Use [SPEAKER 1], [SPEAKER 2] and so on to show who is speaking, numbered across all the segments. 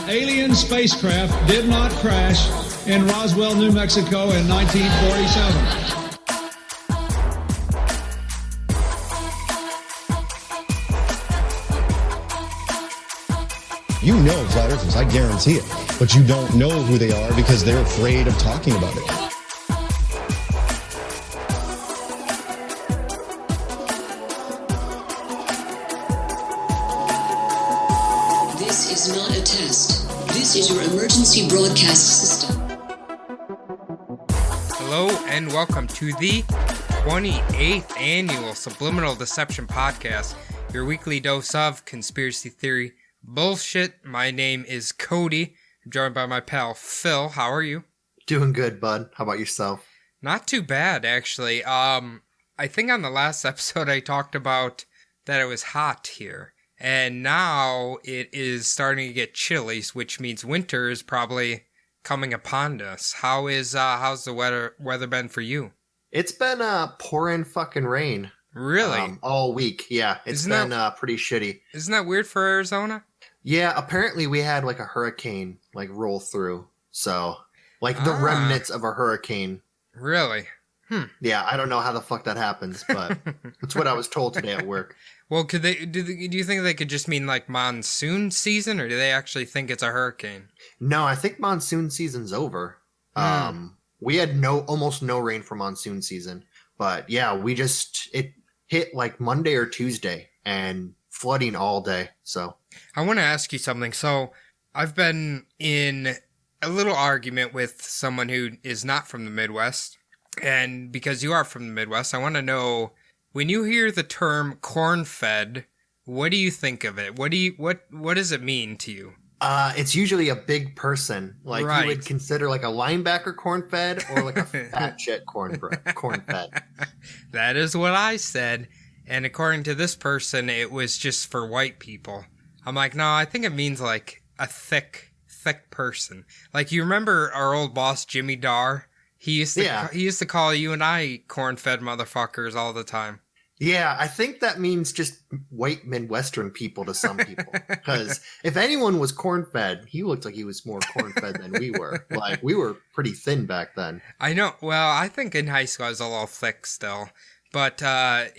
[SPEAKER 1] alien spacecraft did not crash in Roswell, New Mexico in 1947.
[SPEAKER 2] You know flat earthers, I guarantee it. But you don't know who they are because they're afraid of talking about it.
[SPEAKER 3] This is not a test. This is your emergency broadcast system.
[SPEAKER 4] Hello and welcome to the 28th annual Subliminal Deception Podcast, your weekly dose of conspiracy theory bullshit. My name is Cody. I'm joined by my pal Phil. How are you?
[SPEAKER 5] Doing good, bud. How about yourself?
[SPEAKER 4] Not too bad, actually. I think on the last episode I talked about that it was hot here, and now it is starting to get chilly, which means winter is probably coming upon us. How's the weather been for you?
[SPEAKER 5] It's been pouring fucking rain.
[SPEAKER 4] Really?
[SPEAKER 5] All week. Yeah, it's been pretty shitty.
[SPEAKER 4] Isn't that weird for Arizona?
[SPEAKER 5] Yeah, apparently we had like a hurricane roll through. So, the remnants of a hurricane.
[SPEAKER 4] Really?
[SPEAKER 5] Yeah, I don't know how the fuck that happens, but that's what I was told today at work.
[SPEAKER 4] Well, do you think they could just mean like monsoon season, or do they actually think it's a hurricane?
[SPEAKER 5] No, I think monsoon season's over. We had almost no rain for monsoon season, but yeah, it hit like Monday or Tuesday and flooding all day. So
[SPEAKER 4] I want to ask you something. So I've been in a little argument with someone who is not from the Midwest, and because you are from the Midwest, I want to know, when you hear the term corn-fed, what do you think of it? What does it mean to you?
[SPEAKER 5] It's usually a big person.
[SPEAKER 4] Right.
[SPEAKER 5] You would consider like a linebacker corn-fed or like a fat shit corn-fed.
[SPEAKER 4] That is what I said. And according to this person, it was just for white people. I'm like, no, I think it means like a thick person. Like, you remember our old boss, Jimmy Dar? He used to call you and I corn-fed motherfuckers all the time.
[SPEAKER 5] Yeah, I think that means just white Midwestern people to some people. Because if anyone was corn-fed, he looked like he was more corn-fed than we were. Like, we were pretty thin back then. I
[SPEAKER 4] know. Well, I think in high school I was a little thick still. But do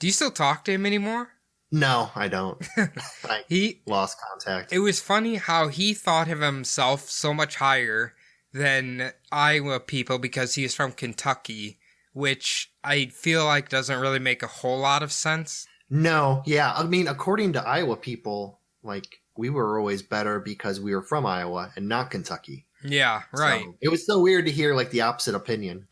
[SPEAKER 4] you still talk to him anymore?
[SPEAKER 5] No, I don't. He lost contact.
[SPEAKER 4] It was funny how he thought of himself so much higher than Iowa people because he is from Kentucky, which I feel like doesn't really make a whole lot of sense.
[SPEAKER 5] No, yeah. I mean, according to Iowa people, we were always better because we were from Iowa and not Kentucky.
[SPEAKER 4] Yeah, right.
[SPEAKER 5] So, it was so weird to hear the opposite opinion.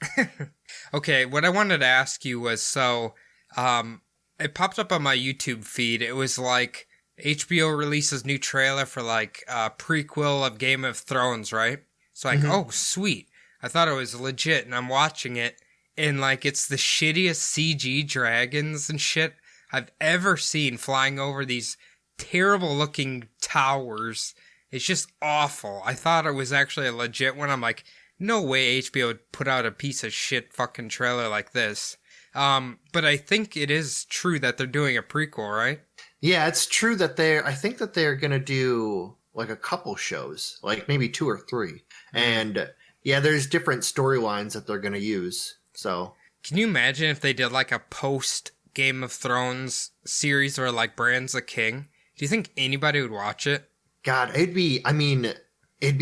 [SPEAKER 4] Okay, what I wanted to ask you was, it popped up on my YouTube feed. It was like HBO releases new trailer for a prequel of Game of Thrones, right? So oh, sweet. I thought it was legit, and I'm watching it, and it's the shittiest CG dragons and shit I've ever seen flying over these terrible looking towers. It's just awful. I thought it was actually a legit one. I'm like, no way HBO would put out a piece of shit fucking trailer like this. But I think it is true that they're doing a prequel, right?
[SPEAKER 5] Yeah, it's true that I think that they're going to do a couple shows, maybe 2 or 3. And yeah, there's different storylines that they're going to use. So
[SPEAKER 4] can you imagine if they did a post Game of Thrones series or Bran's the King? Do you think anybody would watch it?
[SPEAKER 5] God, it'd be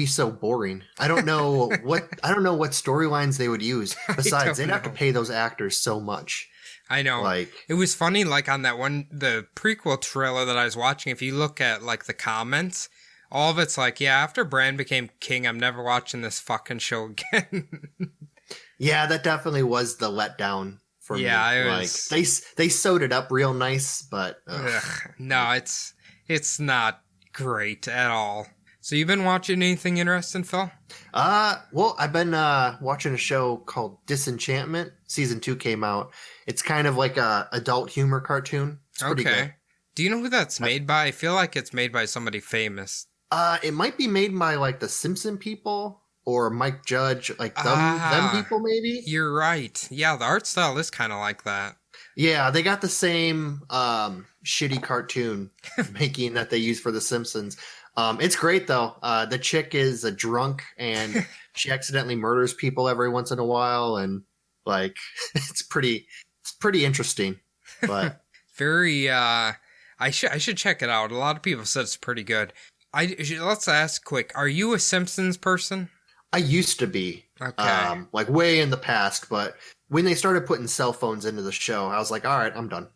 [SPEAKER 5] so boring. I don't know what storylines they would use. Besides, they'd have to pay those actors so much.
[SPEAKER 4] I know. It was funny, on that one, the prequel trailer that I was watching, if you look at the comments, all of it's after Bran became king, I'm never watching this fucking show again.
[SPEAKER 5] Yeah, that definitely was the letdown for me.
[SPEAKER 4] Yeah, it was.
[SPEAKER 5] They sewed it up real nice, but
[SPEAKER 4] no, it's not great at all. So you've been watching anything interesting, Phil?
[SPEAKER 5] Well, I've been watching a show called Disenchantment. Season 2 came out. It's kind of like a adult humor cartoon. It's pretty good.
[SPEAKER 4] Do you know who that's made by? I feel like it's made by somebody famous.
[SPEAKER 5] It might be made by the Simpson people or Mike Judge, them people maybe.
[SPEAKER 4] You're right. Yeah, the art style is kind of like that.
[SPEAKER 5] Yeah, they got the same shitty cartoon making that they use for The Simpsons. It's great though. The chick is a drunk and she accidentally murders people every once in a while, and like it's pretty interesting. But
[SPEAKER 4] Very I should check it out. A lot of people said it's pretty good. Let's ask quick. Are you a Simpsons person?
[SPEAKER 5] I used to be,
[SPEAKER 4] Okay.
[SPEAKER 5] like way in the past, but when they started putting cell phones into the show, I was like, all right, I'm done.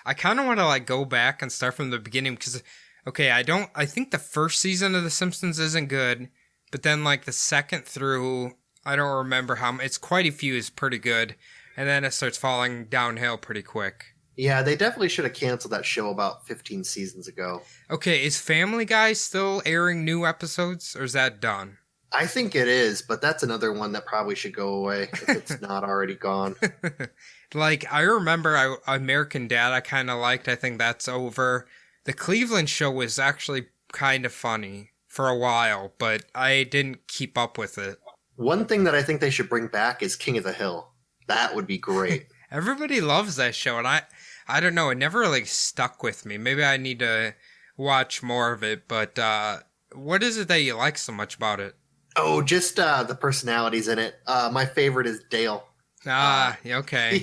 [SPEAKER 4] I kind of want to like go back and start from the beginning because, okay, I think the first season of The Simpsons isn't good, but then like the second through, I don't remember it's quite a few is pretty good, and then it starts falling downhill pretty quick.
[SPEAKER 5] Yeah, they definitely should have canceled that show about 15 seasons ago.
[SPEAKER 4] Okay, is Family Guy still airing new episodes, or is that done?
[SPEAKER 5] I think it is, but that's another one that probably should go away if it's not already gone.
[SPEAKER 4] Like, I remember American Dad I kind of liked. I think that's over. The Cleveland show was actually kind of funny for a while, but I didn't keep up with it.
[SPEAKER 5] One thing that I think they should bring back is King of the Hill. That would be great.
[SPEAKER 4] Everybody loves that show, and I don't know, it never really stuck with me. Maybe I need to watch more of it, but what is it that you like so much about it?
[SPEAKER 5] Oh, just the personalities in it. My favorite is Dale.
[SPEAKER 4] Okay.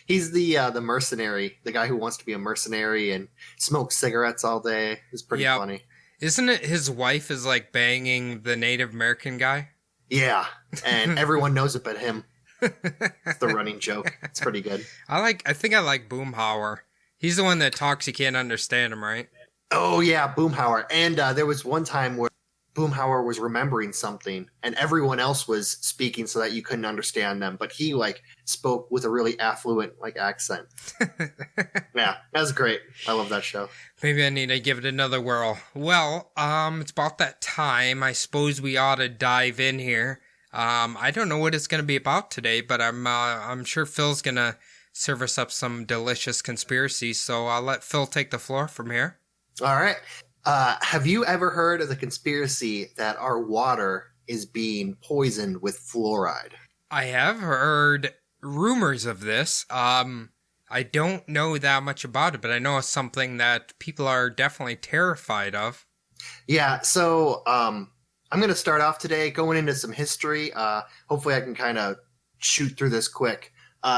[SPEAKER 5] He's the mercenary, the guy who wants to be a mercenary and smoke cigarettes all day. It's pretty funny.
[SPEAKER 4] Isn't it his wife is like banging the Native American guy?
[SPEAKER 5] Yeah, and everyone knows it but him. It's the running joke. It's pretty good.
[SPEAKER 4] I think I like Boomhauer. He's the one that talks, you can't understand him, right?
[SPEAKER 5] Oh yeah, Boomhauer. And there was one time where Boomhauer was remembering something and everyone else was speaking so that you couldn't understand them, but he like spoke with a really affluent like accent. Yeah, that was great. I love that show.
[SPEAKER 4] Maybe I need to give it another whirl. Well, it's about that time. I suppose we ought to dive in here. I don't know what it's going to be about today, but I'm sure Phil's going to serve us up some delicious conspiracies, so I'll let Phil take the floor from here.
[SPEAKER 5] All right. Have you ever heard of the conspiracy that our water is being poisoned with fluoride?
[SPEAKER 4] I have heard rumors of this. I don't know that much about it, but I know it's something that people are definitely terrified of.
[SPEAKER 5] Yeah, so I'm going to start off today going into some history. Hopefully I can kind of shoot through this quick.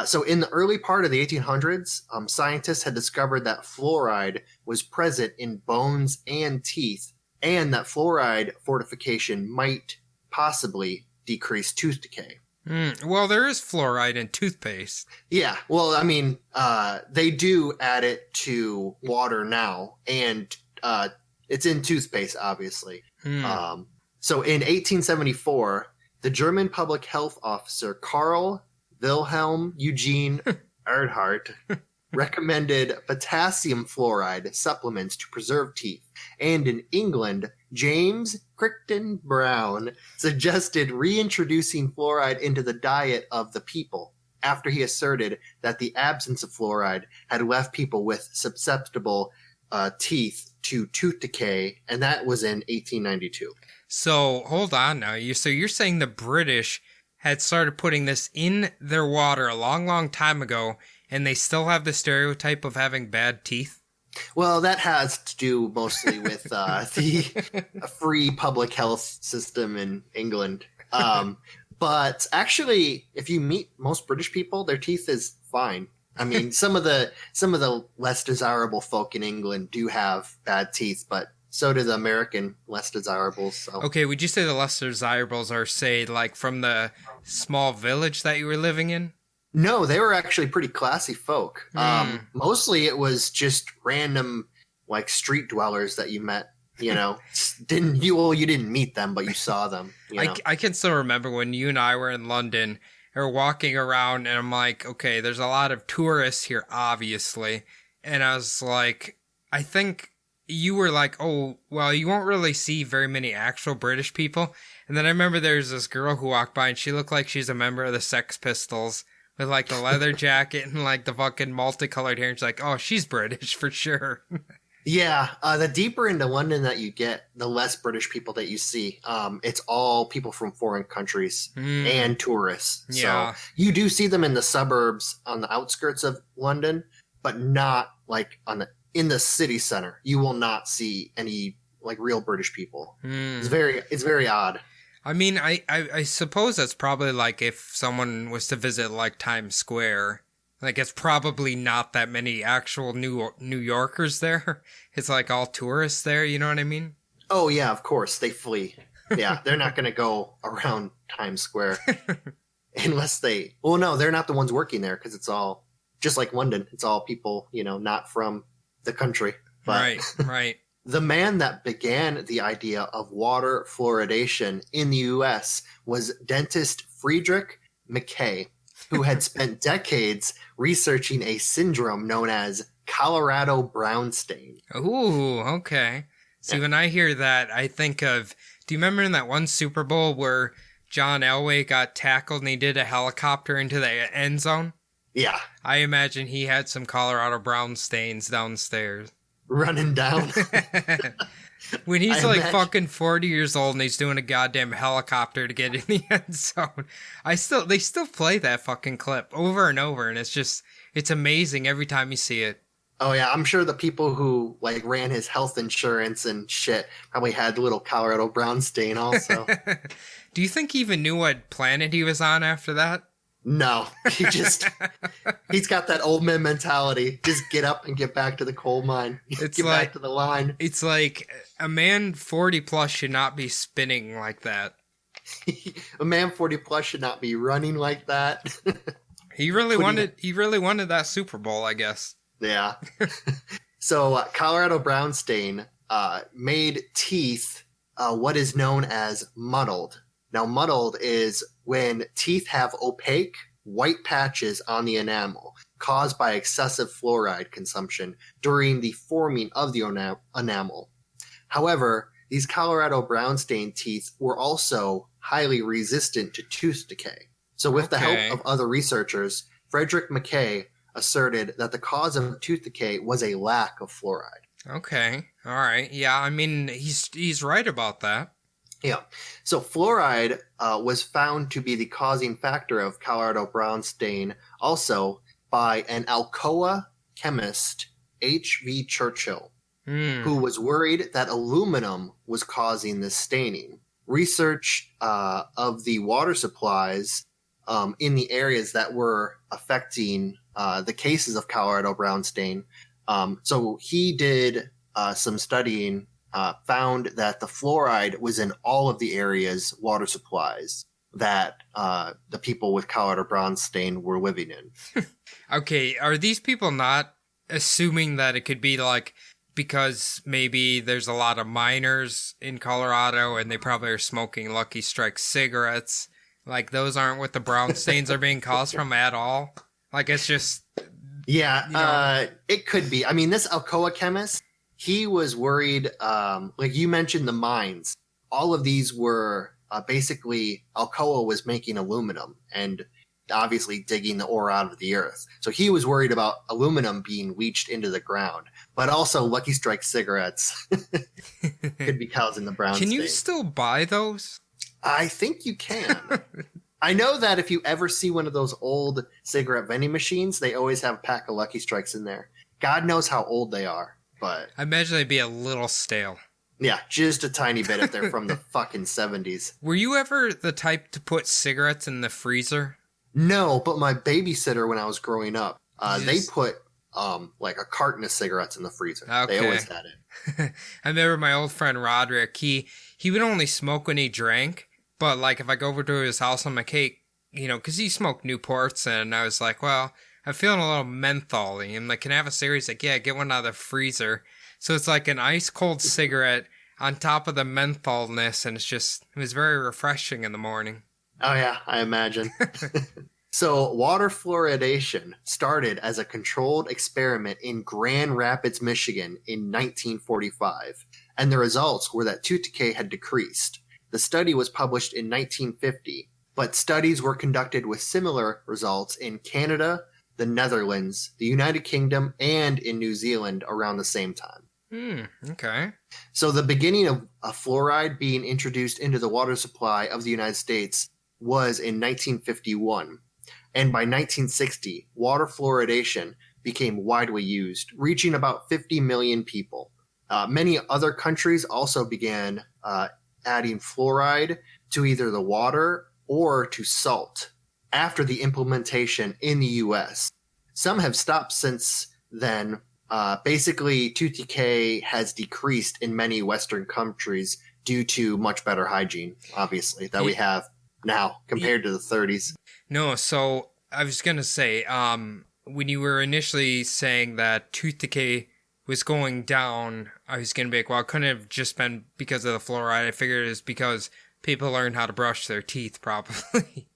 [SPEAKER 5] So in the early part of the 1800s, scientists had discovered that fluoride was present in bones and teeth, and that fluoride fortification might possibly decrease tooth decay.
[SPEAKER 4] Well, there is fluoride in toothpaste.
[SPEAKER 5] Yeah, well, I mean, they do add it to water now, and it's in toothpaste, obviously. So in 1874, the German public health officer Karl Wilhelm Eugene Erdhart recommended potassium fluoride supplements to preserve teeth. And in England, James Crichton Browne suggested reintroducing fluoride into the diet of the people after he asserted that the absence of fluoride had left people with susceptible teeth to tooth decay, and that was in 1892.
[SPEAKER 4] So hold on now. So you're saying the British had started putting this in their water a long, long time ago, and they still have the stereotype of having bad teeth?
[SPEAKER 5] Well, that has to do mostly with the free public health system in England. But actually, if you meet most British people, their teeth is fine. I mean, some of the less desirable folk in England do have bad teeth, but so do the American less desirables. So.
[SPEAKER 4] Okay, would you say the less desirables are, say, like from the small village that you were living in?
[SPEAKER 5] No, they were actually pretty classy folk. Mostly it was just random, like, street dwellers that you met. You know, you didn't meet them, but you saw them. You know?
[SPEAKER 4] I can still remember when you and I were in London or walking around, and I'm like, okay, there's a lot of tourists here, obviously. And I was like, I think you were like, oh, well, you won't really see very many actual British people. And then I remember there's this girl who walked by, and she looked like she's a member of the Sex Pistols with like the leather jacket and like the fucking multicolored hair. And she's like, oh, she's British for sure.
[SPEAKER 5] Yeah, the deeper into London that you get, the less British people that you see. It's all people from foreign countries and tourists.
[SPEAKER 4] Yeah.
[SPEAKER 5] So you do see them in the suburbs on the outskirts of London, but not like in the city center, you will not see any like real British people. It's very odd.
[SPEAKER 4] I mean, I suppose that's probably like if someone was to visit like Times Square, like it's probably not that many actual New Yorkers there. It's like all tourists there, you know what I mean?
[SPEAKER 5] Oh yeah, of course, they flee. Yeah, they're not going to go around Times Square unless they, well, no, they're not the ones working there because it's all just like London. It's all people, not from the country. But
[SPEAKER 4] Right.
[SPEAKER 5] the man that began the idea of water fluoridation in the U.S. was dentist Friedrich Mackay, who had spent decades researching a syndrome known as Colorado brown stain.
[SPEAKER 4] Ooh, okay. See, when I hear that, I think of, do you remember in that one Super Bowl where John Elway got tackled and he did a helicopter into the end zone?
[SPEAKER 5] Yeah.
[SPEAKER 4] I imagine he had some Colorado brown stains downstairs.
[SPEAKER 5] Running down.
[SPEAKER 4] When he's fucking 40 years old and he's doing a goddamn helicopter to get in the end zone. They still play that fucking clip over and over, and it's amazing every time you see it.
[SPEAKER 5] Oh yeah, I'm sure the people who like ran his health insurance and shit probably had the little Colorado brown stain also.
[SPEAKER 4] Do you think he even knew what planet he was on after that?
[SPEAKER 5] No, he's got that old man mentality. Just get up and get back to the coal mine. Get back to the line.
[SPEAKER 4] It's like a man 40 plus should not be spinning like that.
[SPEAKER 5] A man 40 plus should not be running like that.
[SPEAKER 4] He really wanted that Super Bowl, I guess.
[SPEAKER 5] Yeah. So Colorado brown stain made teeth what is known as muddled. Now, muddled is when teeth have opaque white patches on the enamel caused by excessive fluoride consumption during the forming of the enamel. However, these Colorado brown stain teeth were also highly resistant to tooth decay. So with the help of other researchers, Frederick Mackay asserted that the cause of tooth decay was a lack of fluoride.
[SPEAKER 4] Okay. All right. Yeah, I mean, he's right about that.
[SPEAKER 5] Yeah. So fluoride was found to be the causing factor of Colorado brown stain also by an Alcoa chemist, H.V. Churchill, who was worried that aluminum was causing this staining. Research of the water supplies in the areas that were affecting the cases of Colorado brown stain. So he did some studying, found that the fluoride was in all of the areas, water supplies, that the people with Colorado brown stain were living in.
[SPEAKER 4] Okay, are these people not assuming that it could be like because maybe there's a lot of miners in Colorado and they probably are smoking Lucky Strike cigarettes? Like those aren't what the brown stains are being caused from at all? Like it's just...
[SPEAKER 5] Yeah, it could be. I mean, this Alcoa chemist, he was worried, like you mentioned the mines. All of these were basically, Alcoa was making aluminum and obviously digging the ore out of the earth. So he was worried about aluminum being leached into the ground. But also Lucky Strike cigarettes could be causing the brown stain.
[SPEAKER 4] Can you still buy those?
[SPEAKER 5] I think you can. I know that if you ever see one of those old cigarette vending machines, they always have a pack of Lucky Strikes in there. God knows how old they are, but...
[SPEAKER 4] I imagine they'd be a little stale.
[SPEAKER 5] Yeah, just a tiny bit if they're from the fucking 70s.
[SPEAKER 4] Were you ever the type to put cigarettes in the freezer?
[SPEAKER 5] No, but my babysitter when I was growing up, they put like a carton of cigarettes in the freezer. Okay. They always had it.
[SPEAKER 4] I remember my old friend Roderick, he would only smoke when he drank, but like if I go over to his house on my cake, because he smoked Newports, and I was like, well, I'm feeling a little mentholy. I'm like, can I have a cigarette? He's like, yeah, get one out of the freezer. So it's like an ice cold cigarette on top of the mentholness, and it was very refreshing in the morning.
[SPEAKER 5] Oh yeah, I imagine. So water fluoridation started as a controlled experiment in Grand Rapids, Michigan in 1945, and the results were that tooth decay had decreased. The study was published in 1950, but studies were conducted with similar results in Canada, the Netherlands, the United Kingdom, and in New Zealand around the same time.
[SPEAKER 4] Okay. So
[SPEAKER 5] the beginning of fluoride being introduced into the water supply of the United States was in 1951. And by 1960, water fluoridation became widely used, reaching about 50 million people. Many other countries also began adding fluoride to either the water or to salt after the implementation in the US. Some have stopped since then. Basically, tooth decay has decreased in many Western countries due to much better hygiene, obviously, that we have now compared to the 30s.
[SPEAKER 4] No, so I was going to say, when you were initially saying that tooth decay was going down, I was going to be like, well, it couldn't have just been because of the fluoride. I figured it was because people learned how to brush their teeth properly.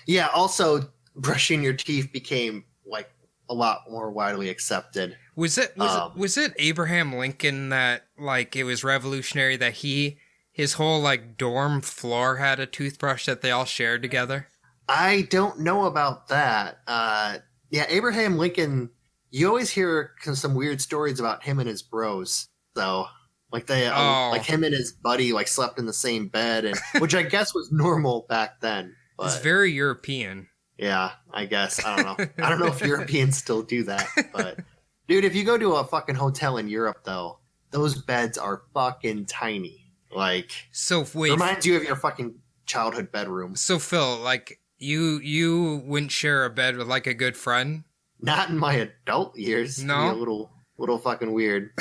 [SPEAKER 5] Yeah, also, brushing your teeth became, like, a lot more widely accepted.
[SPEAKER 4] Was it Abraham Lincoln that, like, it was revolutionary that his whole, like, dorm floor had a toothbrush that they all shared together?
[SPEAKER 5] I don't know about that. Yeah, Abraham Lincoln, you always hear some weird stories about him and his bros. So, like like him and his buddy like slept in the same bed, and which I guess was normal back then. But,
[SPEAKER 4] it's very European.
[SPEAKER 5] Yeah, I guess. I don't know. I don't know if Europeans still do that, but dude, if you go to a fucking hotel in Europe, though, those beds are fucking tiny. Like,
[SPEAKER 4] so wait,
[SPEAKER 5] reminds you of your fucking childhood bedroom.
[SPEAKER 4] So Phil, like, you wouldn't share a bed with like a good friend?
[SPEAKER 5] Not in my adult years.
[SPEAKER 4] No,
[SPEAKER 5] a little fucking weird.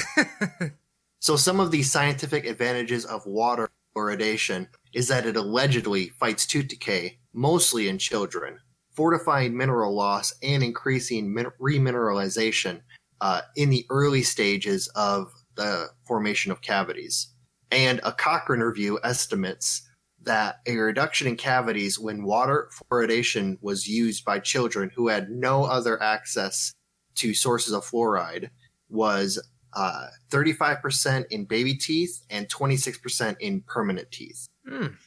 [SPEAKER 5] So some of the scientific advantages of water fluoridation is that it allegedly fights tooth decay, mostly in children, fortifying mineral loss and increasing remineralization in the early stages of the formation of cavities. And a Cochrane review estimates that a reduction in cavities when water fluoridation was used by children who had no other access to sources of fluoride was 35% in baby teeth and 26% in permanent teeth.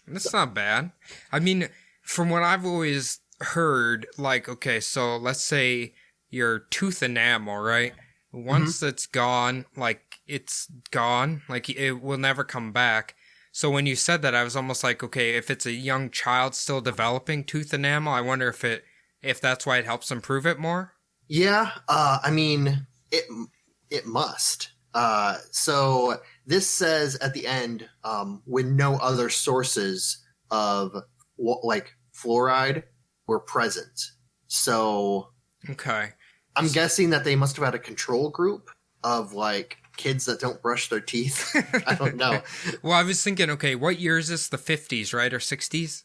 [SPEAKER 4] That's not bad. I mean, from what I've always heard, like, okay, so let's say your tooth enamel, right? Once it's gone, like, it's gone. Like, it will never come back. So when you said that, I was almost like, okay, if it's a young child still developing tooth enamel, I wonder if that's why it helps improve it more.
[SPEAKER 5] Yeah, I mean, it must. So this says at the end, when no other sources of like fluoride were present. So
[SPEAKER 4] okay,
[SPEAKER 5] I'm guessing that they must have had a control group of like kids that don't brush their teeth. I don't know.
[SPEAKER 4] Well, I was thinking, okay, what year is this? The 50s, right? Or 60s?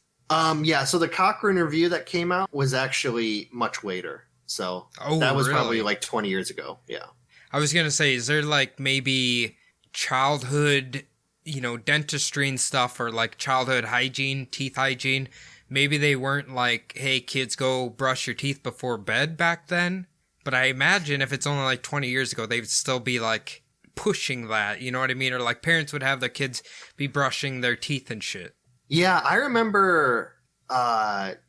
[SPEAKER 5] Yeah, so the Cochrane review that came out was actually much later. So that was
[SPEAKER 4] really?
[SPEAKER 5] probably like 20 years ago. Yeah.
[SPEAKER 4] I was going to say, is there like maybe childhood, dentistry and stuff, or like childhood hygiene, teeth hygiene? Maybe they weren't like, hey, kids, go brush your teeth before bed back then. But I imagine if it's only like 20 years ago, they would still be like pushing that, you know what I mean? Or like parents would have their kids be brushing their teeth and shit.
[SPEAKER 5] Yeah, I remember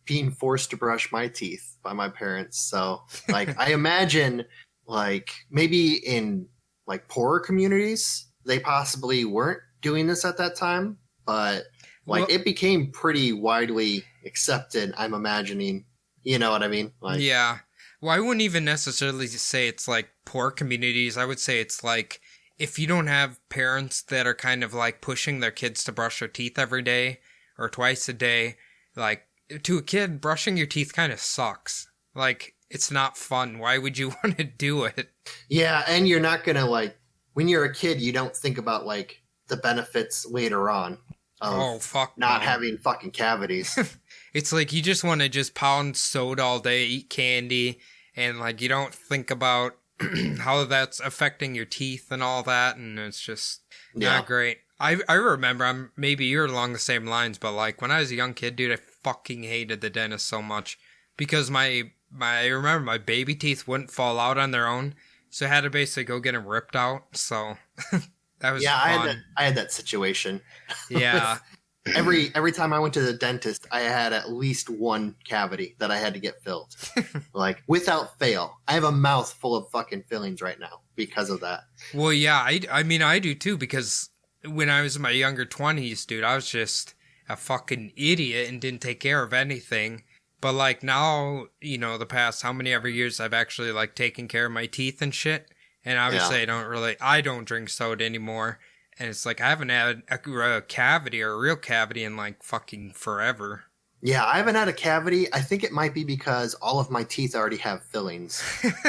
[SPEAKER 5] being forced to brush my teeth by my parents. So like I imagine like maybe in like poorer communities, they possibly weren't doing this at that time, but like it became pretty widely accepted, I'm imagining. You know what I mean? Like,
[SPEAKER 4] yeah. Well, I wouldn't even necessarily say it's like poor communities. I would say it's like if you don't have parents that are kind of like pushing their kids to brush their teeth every day or twice a day, like to a kid, brushing your teeth kind of sucks. Like, it's not fun. Why would you want to do it?
[SPEAKER 5] Yeah, and you're not going to like, when you're a kid, you don't think about like the benefits later on of not having fucking cavities.
[SPEAKER 4] It's like you just want to just pound soda all day, eat candy, and like you don't think about how that's affecting your teeth and all that, and it's just not great. I remember, maybe you're along the same lines, but like when I was a young kid, dude, I fucking hated the dentist so much because I remember my baby teeth wouldn't fall out on their own, so I had to basically go get them ripped out. So that was fun.
[SPEAKER 5] I had that situation.
[SPEAKER 4] Yeah.
[SPEAKER 5] Every time I went to the dentist, I had at least one cavity that I had to get filled. Like, without fail. I have a mouth full of fucking fillings right now because of that.
[SPEAKER 4] Well, yeah, I mean, I do too, because when I was in my younger 20s, dude, I was just a fucking idiot and didn't take care of anything. But like now, the past how many ever years I've actually like taken care of my teeth and shit. And obviously I don't drink soda anymore. And it's like I haven't had a cavity or a real cavity in like fucking forever.
[SPEAKER 5] Yeah, I haven't had a cavity. I think it might be because all of my teeth already have fillings.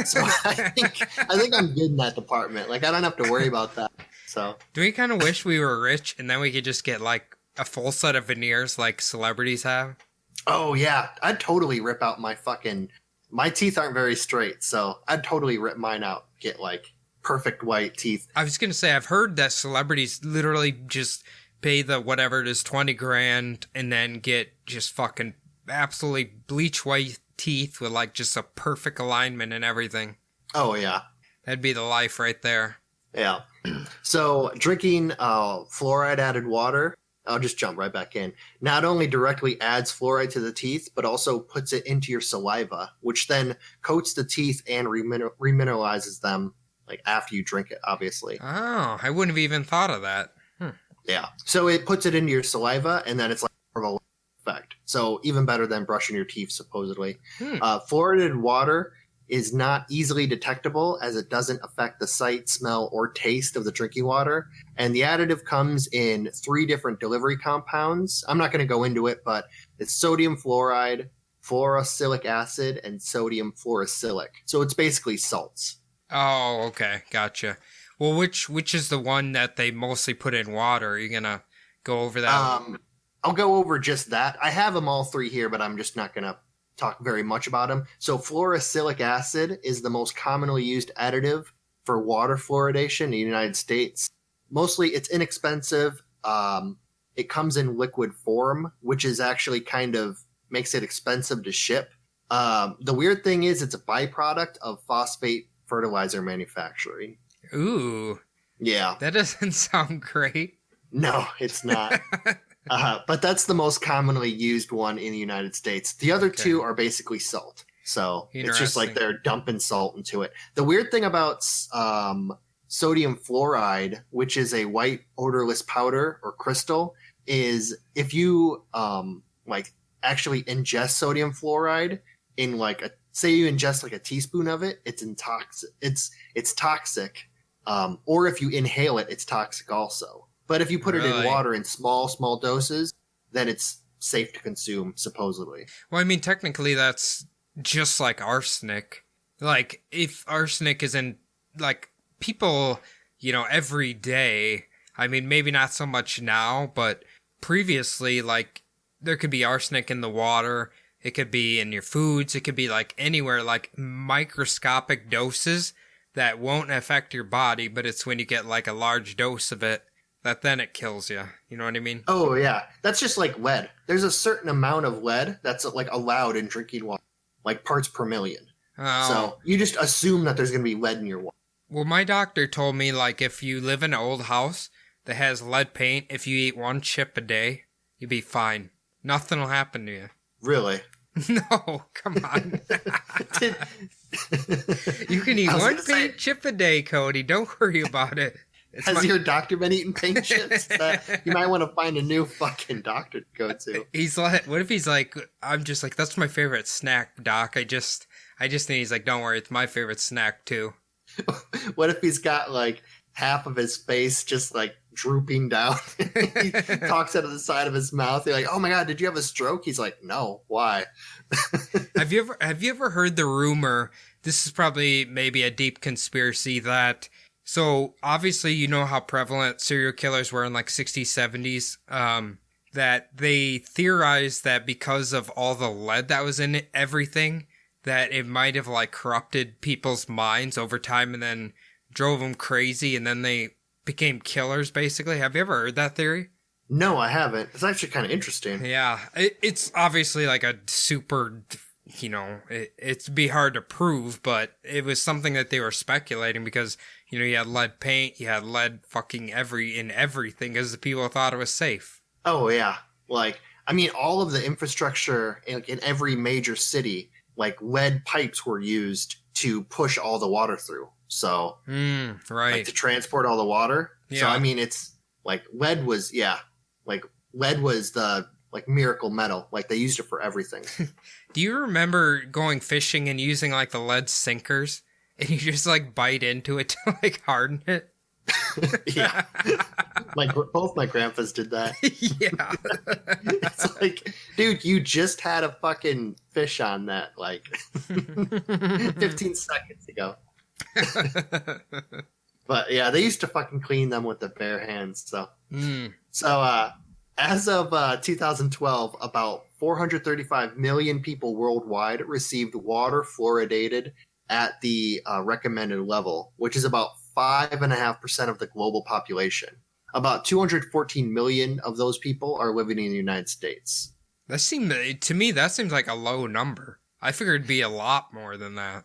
[SPEAKER 5] So I think I'm good in that department. Like I don't have to worry about that. So
[SPEAKER 4] do we kind of wish we were rich and then we could just get like a full set of veneers like celebrities have?
[SPEAKER 5] Oh yeah, I'd totally rip out my teeth aren't very straight, so I'd totally rip mine out. Get like perfect white teeth.
[SPEAKER 4] I was gonna say I've heard that celebrities literally just pay the whatever it is, $20,000 and then get just fucking absolutely bleach white teeth with like just a perfect alignment and everything.
[SPEAKER 5] Oh yeah.
[SPEAKER 4] That'd be the life right there.
[SPEAKER 5] Yeah. So drinking fluoride added water, I'll just jump right back in, not only directly adds fluoride to the teeth, but also puts it into your saliva, which then coats the teeth and remineralizes them like after you drink it, obviously.
[SPEAKER 4] Oh, I wouldn't have even thought of that.
[SPEAKER 5] Yeah. So it puts it into your saliva, and then it's like more of a effect. So even better than brushing your teeth, supposedly. Fluoridated water is not easily detectable as it doesn't affect the sight, smell, or taste of the drinking water. And the additive comes in 3 different delivery compounds. I'm not going to go into it, but it's sodium fluoride, fluoresceic acid, and sodium fluoresceic. So it's basically salts.
[SPEAKER 4] Oh, okay. Gotcha. Well, which is the one that they mostly put in water? Are you going to go over that?
[SPEAKER 5] I'll go over just that. I have them all 3 here, but I'm just not going to talk very much about them. So fluoresceic acid is the most commonly used additive for water fluoridation in the United States. Mostly it's inexpensive. It comes in liquid form, which is actually kind of makes it expensive to ship. The weird thing is it's a byproduct of phosphate fertilizer manufacturing.
[SPEAKER 4] Ooh.
[SPEAKER 5] Yeah.
[SPEAKER 4] That doesn't sound great.
[SPEAKER 5] No, it's not. But that's the most commonly used one in the United States. The other 2 are basically salt. So it's just like they're dumping salt into it. The weird thing about sodium fluoride, which is a white odorless powder or crystal, is if you like actually ingest sodium fluoride in like say you ingest like a teaspoon of it, it's toxic. Or if you inhale it, it's toxic also. But if you put it in water in small doses, then it's safe to consume, supposedly.
[SPEAKER 4] Well, I mean, technically that's just like arsenic. Like, if arsenic is in, like, people, every day, I mean, maybe not so much now, but previously, like, there could be arsenic in the water. It could be in your foods. It could be, like, anywhere, like, microscopic doses that won't affect your body, but it's when you get, like, a large dose of it that then it kills you. You know what I mean?
[SPEAKER 5] Oh, yeah. That's just like lead. There's a certain amount of lead that's like allowed in drinking water, like parts per million.
[SPEAKER 4] Oh.
[SPEAKER 5] So you just assume that there's going to be lead in your water.
[SPEAKER 4] Well, my doctor told me, like, if you live in an old house that has lead paint, if you eat 1 chip a day, you'll be fine. Nothing will happen to you.
[SPEAKER 5] Really?
[SPEAKER 4] No, come on. You can eat 1 paint chip a day, Cody. Don't worry about it.
[SPEAKER 5] Has your doctor been eating paint chips? You might want to find a new fucking doctor to go to.
[SPEAKER 4] He's like, what if he's like, I'm just like, that's my favorite snack, doc. I just think he's like, don't worry, it's my favorite snack too.
[SPEAKER 5] What if he's got like half of his face just like drooping down? He talks out of the side of his mouth. You're like, oh my God, did you have a stroke? He's like, no, why?
[SPEAKER 4] Have you ever heard the rumor? This is probably maybe a deep conspiracy that. So, obviously, you know how prevalent serial killers were in, like, 60s, 70s, that they theorized that because of all the lead that was in everything, that it might have, like, corrupted people's minds over time and then drove them crazy, and then they became killers, basically. Have you ever heard that theory?
[SPEAKER 5] No, I haven't. It's actually kind of interesting.
[SPEAKER 4] Yeah, it's obviously, like, a super... it'd be hard to prove, but it was something that they were speculating because, you had lead paint, you had lead fucking in everything because the people thought it was safe.
[SPEAKER 5] Oh, yeah. Like, I mean, all of the infrastructure in every major city, like lead pipes were used to push all the water through. So,
[SPEAKER 4] right.
[SPEAKER 5] like, to transport all the water.
[SPEAKER 4] Yeah.
[SPEAKER 5] So, I mean, it's like lead was the like miracle metal. Like they used it for everything.
[SPEAKER 4] Do you remember going fishing and using like the lead sinkers and you just like bite into it to like harden it?
[SPEAKER 5] Yeah. Both my grandpas did that.
[SPEAKER 4] Yeah.
[SPEAKER 5] It's like, dude, you just had a fucking fish on that like 15 seconds ago. But yeah, they used to fucking clean them with their bare hands. So as of 2012, about 435 million people worldwide received water fluoridated at the recommended level, which is about 5.5% of the global population. About 214 million of those people are living in the United States.
[SPEAKER 4] To me, that seems like a low number. I figured it'd be a lot more than that.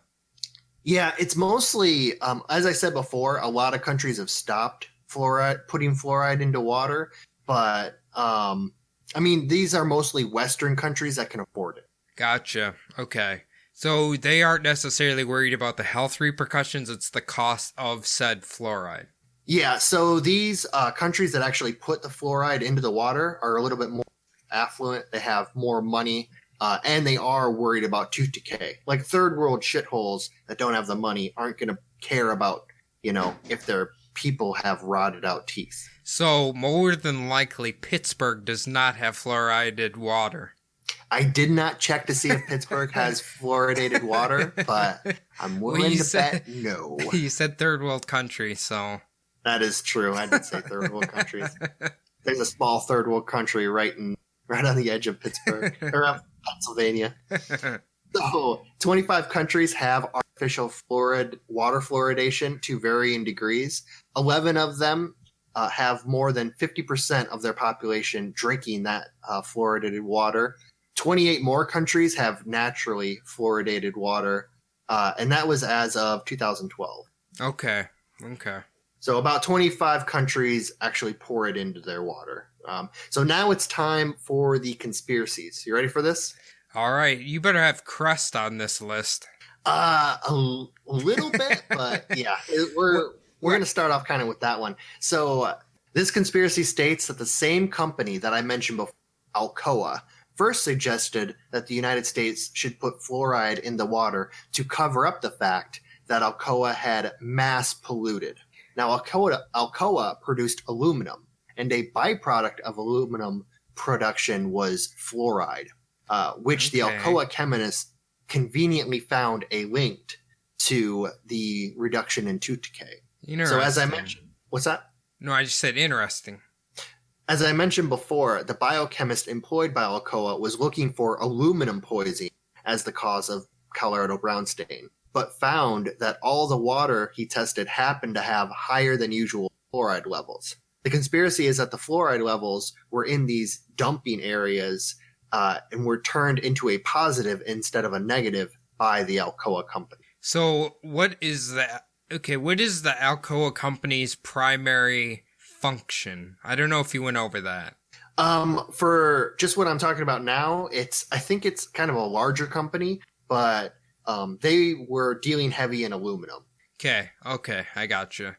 [SPEAKER 5] Yeah, it's mostly, as I said before, a lot of countries have stopped putting fluoride into water. But, I mean, these are mostly Western countries that can afford it.
[SPEAKER 4] Gotcha. Okay. So they aren't necessarily worried about the health repercussions. It's the cost of said fluoride.
[SPEAKER 5] Yeah, so these countries that actually put the fluoride into the water are a little bit more affluent. They have more money, and they are worried about tooth decay. Like third world shitholes that don't have the money aren't going to care about, if their people have rotted out teeth.
[SPEAKER 4] So more than likely, Pittsburgh does not have fluoridated water.
[SPEAKER 5] I did not check to see if Pittsburgh has fluoridated water, but I'm willing to bet no.
[SPEAKER 4] You said third world country, so...
[SPEAKER 5] That is true. I did say third world countries. There's a small third world country right on the edge of Pittsburgh or Pennsylvania. So 25 countries have artificial water fluoridation to varying degrees. 11 of them have more than 50% of their population drinking that fluoridated water. 28 more countries have naturally fluoridated water, and that was as of 2012.
[SPEAKER 4] Okay.
[SPEAKER 5] So about 25 countries actually pour it into their water. So now it's time for the conspiracies. You ready for this?
[SPEAKER 4] All right. You better have crust on this list.
[SPEAKER 5] A little bit, but yeah, we're going to start off kind of with that one. So this conspiracy states that the same company that I mentioned before, Alcoa, first suggested that the United States should put fluoride in the water to cover up the fact that Alcoa had mass polluted. Now, Alcoa produced aluminum, and a byproduct of aluminum production was fluoride, which the Alcoa chemists conveniently found a link to the reduction in tooth decay. So as I mentioned, what's that?
[SPEAKER 4] No, I just said interesting.
[SPEAKER 5] As I mentioned before, the biochemist employed by Alcoa was looking for aluminum poisoning as the cause of Colorado brown stain, but found that all the water he tested happened to have higher than usual fluoride levels. The conspiracy is that the fluoride levels were in these dumping areas and were turned into a positive instead of a negative by the Alcoa company.
[SPEAKER 4] So what is the Alcoa company's primary function? I don't know if you went over that.
[SPEAKER 5] For just what I'm talking about now, I think it's kind of a larger company, but they were dealing heavy in aluminum.
[SPEAKER 4] Okay, I gotcha.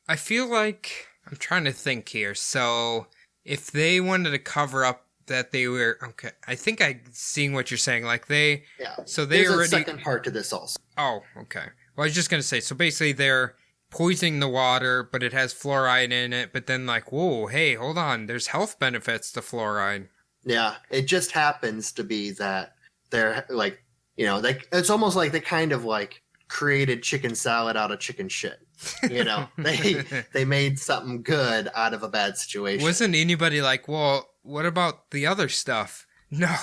[SPEAKER 4] I feel like I'm trying to think here. So if they wanted to cover up that they were I think I'm seeing what you're saying. Like there's
[SPEAKER 5] a second part to this also.
[SPEAKER 4] Oh, okay. Well, I was just gonna say. So basically, they're poisoning the water, but it has fluoride in it. But then, like, whoa, hey, hold on. There's health benefits to fluoride.
[SPEAKER 5] Yeah, it just happens to be that they're like. It's almost like they kind of like created chicken salad out of chicken shit. They made something good out of a bad situation.
[SPEAKER 4] Wasn't anybody like, well, what about the other stuff? No,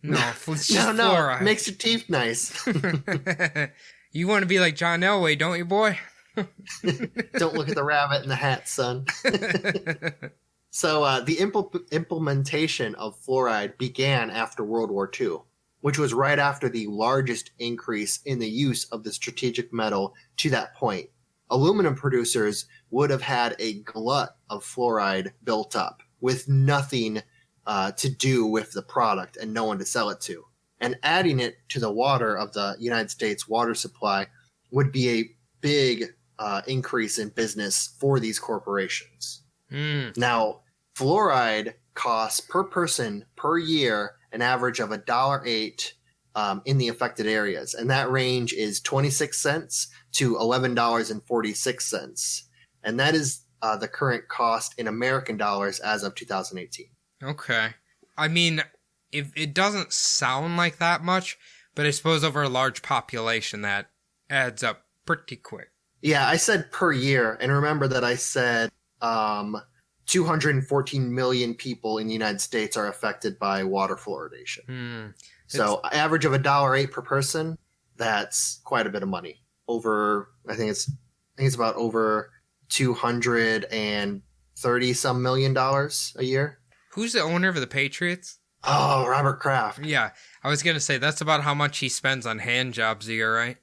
[SPEAKER 4] it's just fluoride.
[SPEAKER 5] It makes your teeth nice.
[SPEAKER 4] You want to be like John Elway, don't you, boy?
[SPEAKER 5] Don't look at the rabbit in the hat, son. So the implementation of fluoride began after World War II, which was right after the largest increase in the use of the strategic metal to that point. Aluminum producers would have had a glut of fluoride built up with nothing to do with the product and no one to sell it to. And adding it to the water of the United States water supply would be a big increase in business for these corporations. Now, fluoride costs per person per year an average of $1.08 in the affected areas. And that range is 26 cents to $11.46. And that is the current cost in American dollars as of 2018.
[SPEAKER 4] Okay. I mean, if it doesn't sound like that much, but I suppose over a large population that adds up pretty quick.
[SPEAKER 5] Yeah, I said per year. And remember that I said 214 million people in the United States are affected by water fluoridation. So average of $1.08 per person, that's quite a bit of money. I think it's about over 230 some million dollars a year.
[SPEAKER 4] Who's the owner of the Patriots?
[SPEAKER 5] Oh, Robert Kraft.
[SPEAKER 4] Yeah, I was going to say that's about how much he spends on hand jobs a year, right?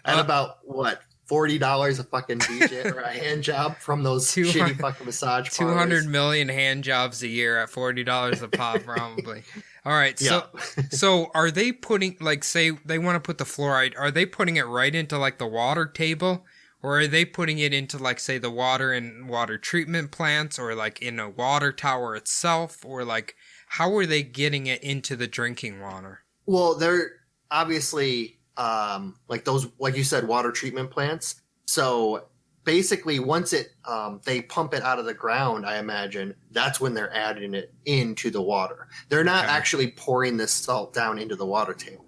[SPEAKER 5] At about what, $40 a fucking DJ or a hand job from those shitty fucking massage parlors.
[SPEAKER 4] 200 million hand jobs a year at $40 a pop, probably. All right, so are they putting, like, say they want to put the fluoride, are they putting it right into, like, the water table? Or are they putting it into, like, say, the water in water treatment plants, or, like, in a water tower itself? Or, like, how are they getting it into the drinking water?
[SPEAKER 5] Well, they're obviously, like those, like you said, water treatment plants. So basically, once they pump it out of the ground, I imagine, that's when they're adding it into the water. They're not actually pouring this salt down into the water table.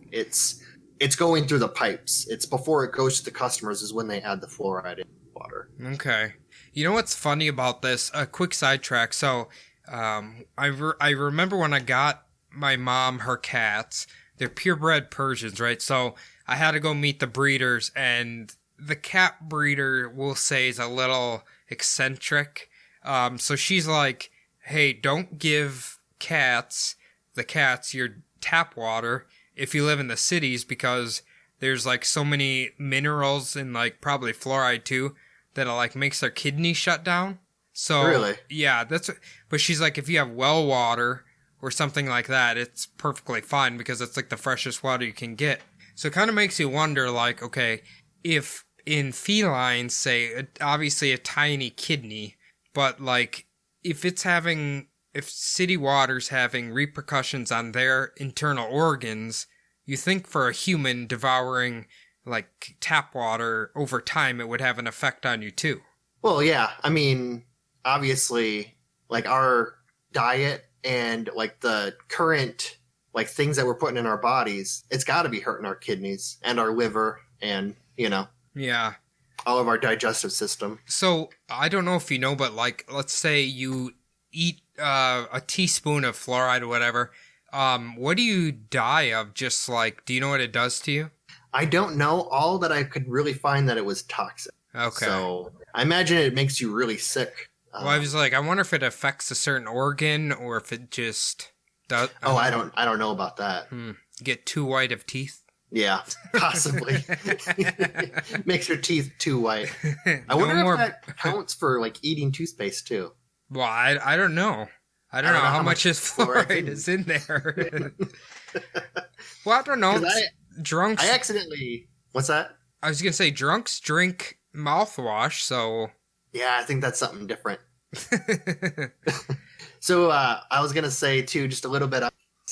[SPEAKER 5] It's going through the pipes. It's before it goes to the customers is when they add the fluoride in the water.
[SPEAKER 4] Okay. You know what's funny about this? A quick sidetrack. So I remember when I got my mom her cats. They're purebred Persians, right? So I had to go meet the breeders, and the cat breeder, we'll say, is a little eccentric. So she's like, hey, don't give the cats your tap water if you live in the cities, because there's like so many minerals and like probably fluoride too that like makes their kidneys shut down. So
[SPEAKER 5] really?
[SPEAKER 4] Yeah, but she's like, if you have well water or something like that, it's perfectly fine because it's like the freshest water you can get. So it kind of makes you wonder, like, okay, if in felines, say, obviously a tiny kidney, but like if city water's having repercussions on their internal organs, you think for a human devouring like tap water over time, it would have an effect on you too.
[SPEAKER 5] Well, yeah. I mean, obviously, like our diet and like the current like things that we're putting in our bodies, it's got to be hurting our kidneys and our liver and,
[SPEAKER 4] yeah,
[SPEAKER 5] all of our digestive system.
[SPEAKER 4] So I don't know if you know, but like, let's say you eat a teaspoon of fluoride or whatever. What do you die of? Just like, do you know what it does to you?
[SPEAKER 5] I don't know. All that I could really find that it was toxic.
[SPEAKER 4] Okay.
[SPEAKER 5] So I imagine it makes you really sick.
[SPEAKER 4] Well, I was like, I wonder if it affects a certain organ or if it just does.
[SPEAKER 5] I don't know about that.
[SPEAKER 4] Get too white of teeth?
[SPEAKER 5] Yeah, possibly. Makes your teeth too white. I wonder if that counts for like eating toothpaste too.
[SPEAKER 4] Well, I don't know. I don't know how much fluoride is in there. Well, I don't know. Drunks.
[SPEAKER 5] I accidentally. What's that?
[SPEAKER 4] I was gonna say drunks drink mouthwash, so.
[SPEAKER 5] Yeah, I think that's something different. So I was gonna say too, just a little bit.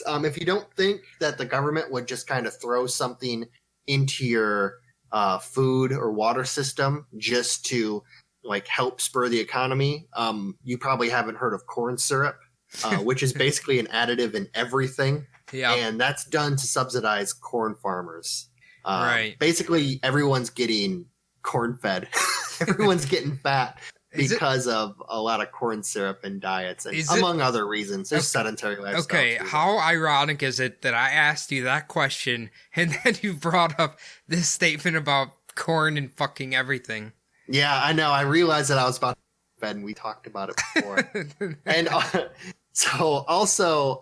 [SPEAKER 5] If you don't think that the government would just kind of throw something into your food or water system just to like help spur the economy, you probably haven't heard of corn syrup, which is basically an additive in everything. Yeah, and that's done to subsidize corn farmers.
[SPEAKER 4] Right.
[SPEAKER 5] Basically, everyone's getting corn fed. Everyone's getting fat because of a lot of corn syrup and diets, and among other reasons. There's sedentary lifestyle.
[SPEAKER 4] Okay, how ironic is it that I asked you that question and then you brought up this statement about corn and fucking everything?
[SPEAKER 5] Yeah, I know. I realized that I was about to get fed, and we talked about it before. And so also,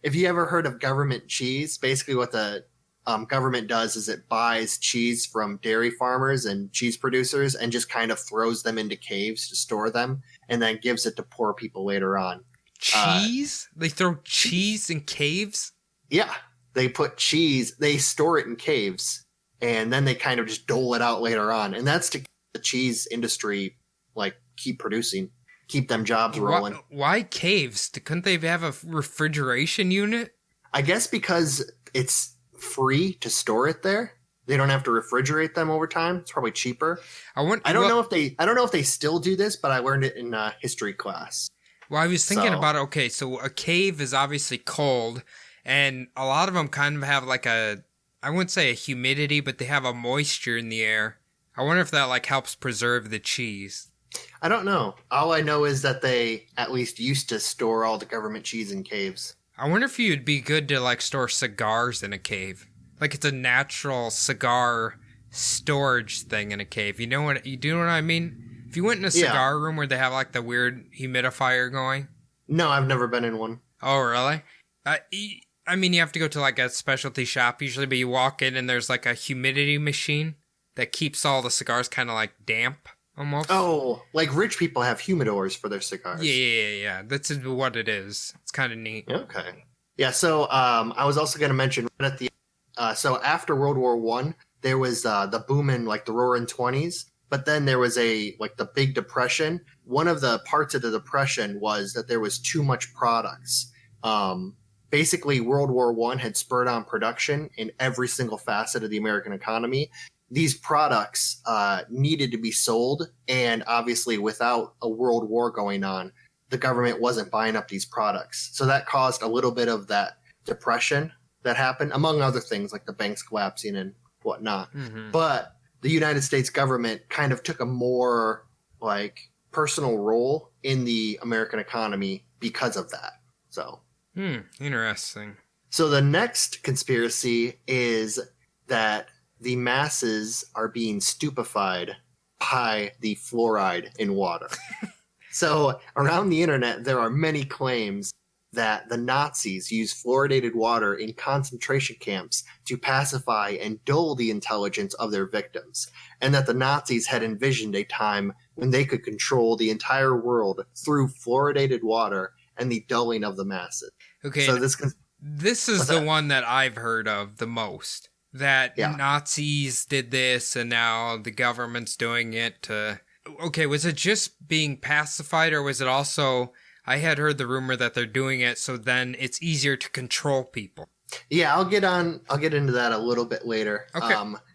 [SPEAKER 5] if you ever heard of government cheese, basically what the government does is it buys cheese from dairy farmers and cheese producers and just kind of throws them into caves to store them and then gives it to poor people later on.
[SPEAKER 4] Cheese? They throw cheese in caves?
[SPEAKER 5] Yeah. They put cheese, they store it in caves, and then they kind of just dole it out later on. And that's to keep the cheese industry, like, keep producing. keep them jobs rolling.
[SPEAKER 4] Why caves? Couldn't they have a refrigeration unit?
[SPEAKER 5] I guess because it's free to store it there. They don't have to refrigerate them over time. It's probably cheaper. I don't know if they still do this, but I learned it in history class.
[SPEAKER 4] Well, I was thinking about, okay, so a cave is obviously cold, and a lot of them kind of have like I wouldn't say a humidity, but they have a moisture in the air. I wonder if that like helps preserve the cheese.
[SPEAKER 5] I don't know. All I know is that they at least used to store all the government cheese in caves.
[SPEAKER 4] I wonder if you'd be good to like store cigars in a cave. Like it's a natural cigar storage thing in a cave. You know what I mean? If you went in a cigar room where they have like the weird humidifier going.
[SPEAKER 5] No, I've never been in one.
[SPEAKER 4] Oh, really? I mean, you have to go to like a specialty shop usually, but you walk in and there's like a humidity machine that keeps all the cigars kind of like damp almost.
[SPEAKER 5] Oh, like rich people have humidors for their cigars.
[SPEAKER 4] Yeah. That's what it is. It's kind of neat.
[SPEAKER 5] Okay. Yeah, so I was also going to mention right at the so after World War I, there was the boom in like the Roaring 20s, but then there was the Big Depression. One of the parts of the Depression was that there was too much products. Basically, World War I had spurred on production in every single facet of the American economy. These products needed to be sold, and obviously without a world war going on, the government wasn't buying up these products. So that caused a little bit of that depression that happened, among other things like the banks collapsing and whatnot. Mm-hmm. But the United States government kind of took a more like personal role in the American economy because of that. So
[SPEAKER 4] interesting.
[SPEAKER 5] So the next conspiracy is that the masses are being stupefied by the fluoride in water. So around the internet, there are many claims that the Nazis used fluoridated water in concentration camps to pacify and dull the intelligence of their victims, and that the Nazis had envisioned a time when they could control the entire world through fluoridated water and the dulling of the masses.
[SPEAKER 4] Okay,
[SPEAKER 5] so
[SPEAKER 4] this is the one that I've heard of the most. That Nazis did this, and now the government's doing it to... Okay, was it just being pacified, or was it also... I had heard the rumor that they're doing it so then it's easier to control people.
[SPEAKER 5] Yeah, I'll get into that a little bit later.
[SPEAKER 4] Okay.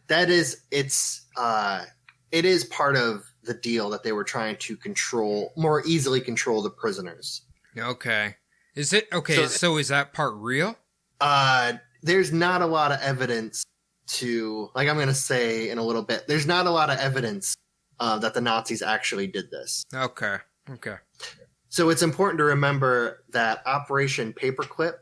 [SPEAKER 5] It is part of the deal that they were trying to more easily control the prisoners.
[SPEAKER 4] Okay. Is it okay, so is that part real?
[SPEAKER 5] There's not a lot of evidence I'm going to say in a little bit, there's not a lot of evidence that the Nazis actually did this.
[SPEAKER 4] Okay.
[SPEAKER 5] So it's important to remember that Operation Paperclip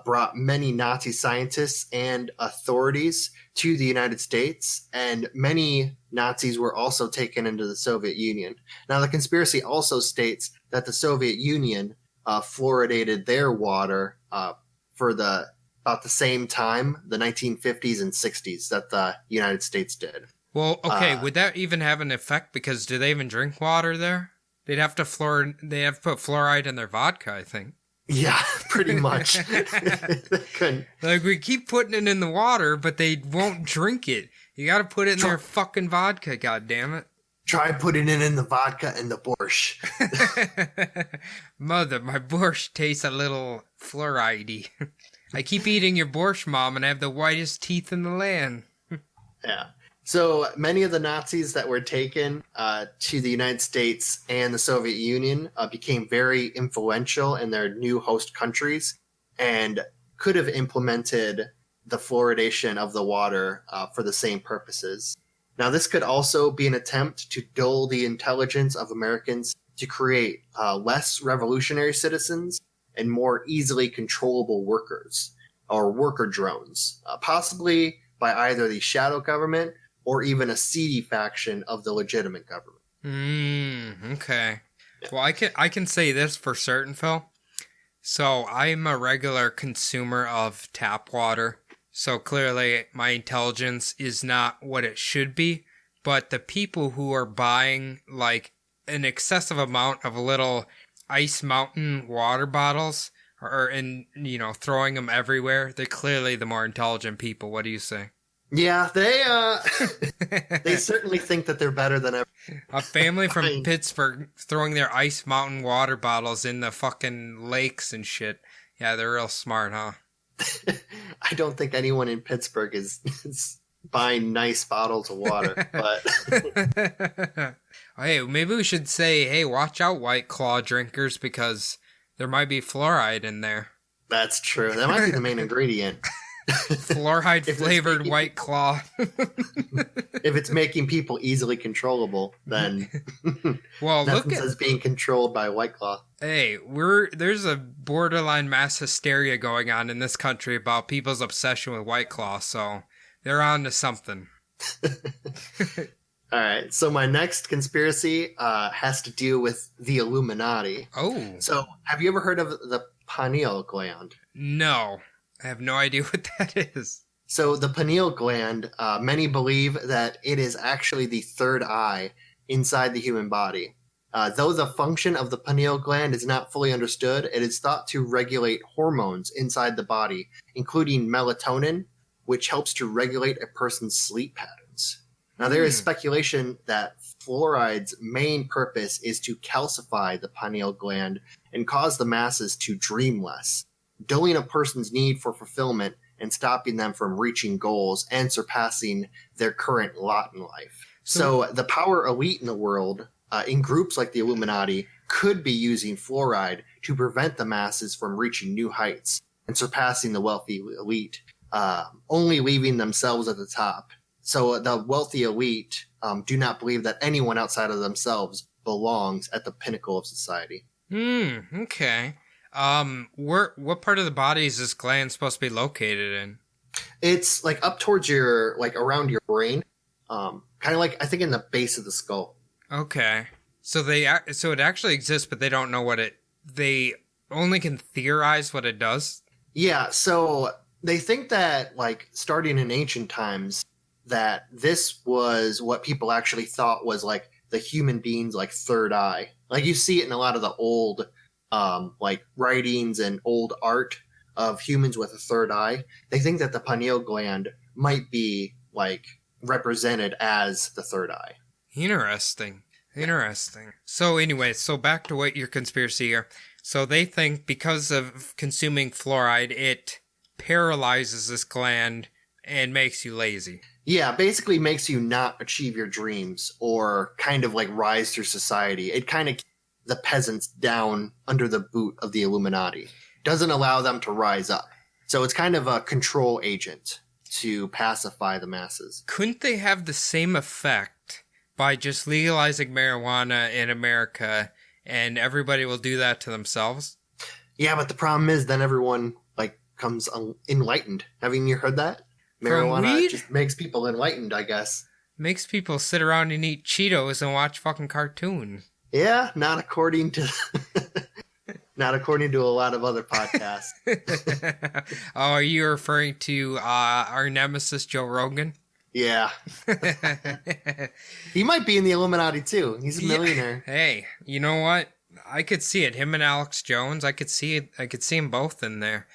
[SPEAKER 5] brought many Nazi scientists and authorities to the United States, and many Nazis were also taken into the Soviet Union. Now, the conspiracy also states that the Soviet Union fluoridated their water for about the same time, the 1950s and 60s, that the United States did.
[SPEAKER 4] Well, okay, would that even have an effect? Because do they even drink water there? They'd have to put fluoride in their vodka, I think.
[SPEAKER 5] Yeah, pretty much. They couldn't.
[SPEAKER 4] Like, we keep putting it in the water, but they won't drink it. You gotta put it in their fucking vodka, goddammit.
[SPEAKER 5] Try putting it in the vodka and the borscht.
[SPEAKER 4] Mother, my borscht tastes a little fluoride-y. I keep eating your borscht, Mom, and I have the whitest teeth in the land.
[SPEAKER 5] Yeah. So many of the Nazis that were taken to the United States and the Soviet Union became very influential in their new host countries and could have implemented the fluoridation of the water for the same purposes. Now, this could also be an attempt to dull the intelligence of Americans to create less revolutionary citizens and more easily controllable workers or worker drones, possibly by either the shadow government or even a seedy faction of the legitimate government.
[SPEAKER 4] Okay. Yeah. Well, I can say this for certain, Phil. So I'm a regular consumer of tap water. So clearly my intelligence is not what it should be. But the people who are buying like an excessive amount of little Ice Mountain water bottles throwing them everywhere, they're clearly the more intelligent people. What do you say?
[SPEAKER 5] Yeah, they certainly think that they're better than ever.
[SPEAKER 4] A family from Pittsburgh throwing their Ice Mountain water bottles in the fucking lakes and shit. Yeah, they're real smart, huh?
[SPEAKER 5] I don't think anyone in Pittsburgh is buying nice bottles of water, but
[SPEAKER 4] hey, maybe we should say, hey, watch out, White Claw drinkers, because there might be fluoride in there.
[SPEAKER 5] That's true. That might be the main ingredient.
[SPEAKER 4] Fluoride flavored White Claw.
[SPEAKER 5] If it's making people easily controllable, then
[SPEAKER 4] well,
[SPEAKER 5] nothing says being controlled by White Claw.
[SPEAKER 4] Hey, there's a borderline mass hysteria going on in this country about people's obsession with White Claw, so they're on to something.
[SPEAKER 5] All right, so my next conspiracy has to do with the Illuminati.
[SPEAKER 4] Oh.
[SPEAKER 5] So have you ever heard of the pineal gland?
[SPEAKER 4] No. I have no idea what that is.
[SPEAKER 5] So the pineal gland, many believe that it is actually the third eye inside the human body. Though the function of the pineal gland is not fully understood, it is thought to regulate hormones inside the body, including melatonin, which helps to regulate a person's sleep patterns. Now, there is speculation that fluoride's main purpose is to calcify the pineal gland and cause the masses to dream less, dulling a person's need for fulfillment and stopping them from reaching goals and surpassing their current lot in life. So the power elite in the world, in groups like the Illuminati, could be using fluoride to prevent the masses from reaching new heights and surpassing the wealthy elite, only leaving themselves at the top. So the wealthy elite do not believe that anyone outside of themselves belongs at the pinnacle of society.
[SPEAKER 4] Okay. What part of the body is this gland supposed to be located in?
[SPEAKER 5] It's like up towards your, like around your brain, kind of like I think in the base of the skull.
[SPEAKER 4] Okay, so it actually exists, but they don't know what they only can theorize what it does.
[SPEAKER 5] Yeah, so they think that like starting in ancient times, that this was what people actually thought was like the human being's like third eye. Like you see it in a lot of the old like writings and old art of humans with a third eye. They think that the pineal gland might be like represented as the third eye.
[SPEAKER 4] Interesting. So anyway, back to what your conspiracy here. So they think because of consuming fluoride, it paralyzes this gland and makes you lazy.
[SPEAKER 5] Yeah, basically makes you not achieve your dreams or kind of like rise through society. It kind of the peasants down under the boot of the Illuminati. Doesn't allow them to rise up. So it's kind of a control agent to pacify the masses.
[SPEAKER 4] Couldn't they have the same effect by just legalizing marijuana in America and everybody will do that to themselves?
[SPEAKER 5] Yeah, but the problem is then everyone like comes enlightened. Haven't you heard that? Marijuana just makes people enlightened, I guess.
[SPEAKER 4] Makes people sit around and eat Cheetos and watch fucking cartoons.
[SPEAKER 5] Yeah, not according to a lot of other podcasts.
[SPEAKER 4] Oh, are you referring to our nemesis Joe Rogan?
[SPEAKER 5] Yeah. He might be in the Illuminati too. He's a millionaire.
[SPEAKER 4] Hey, you know what? I could see it. Him and Alex Jones. I could see it. I could see them both in there.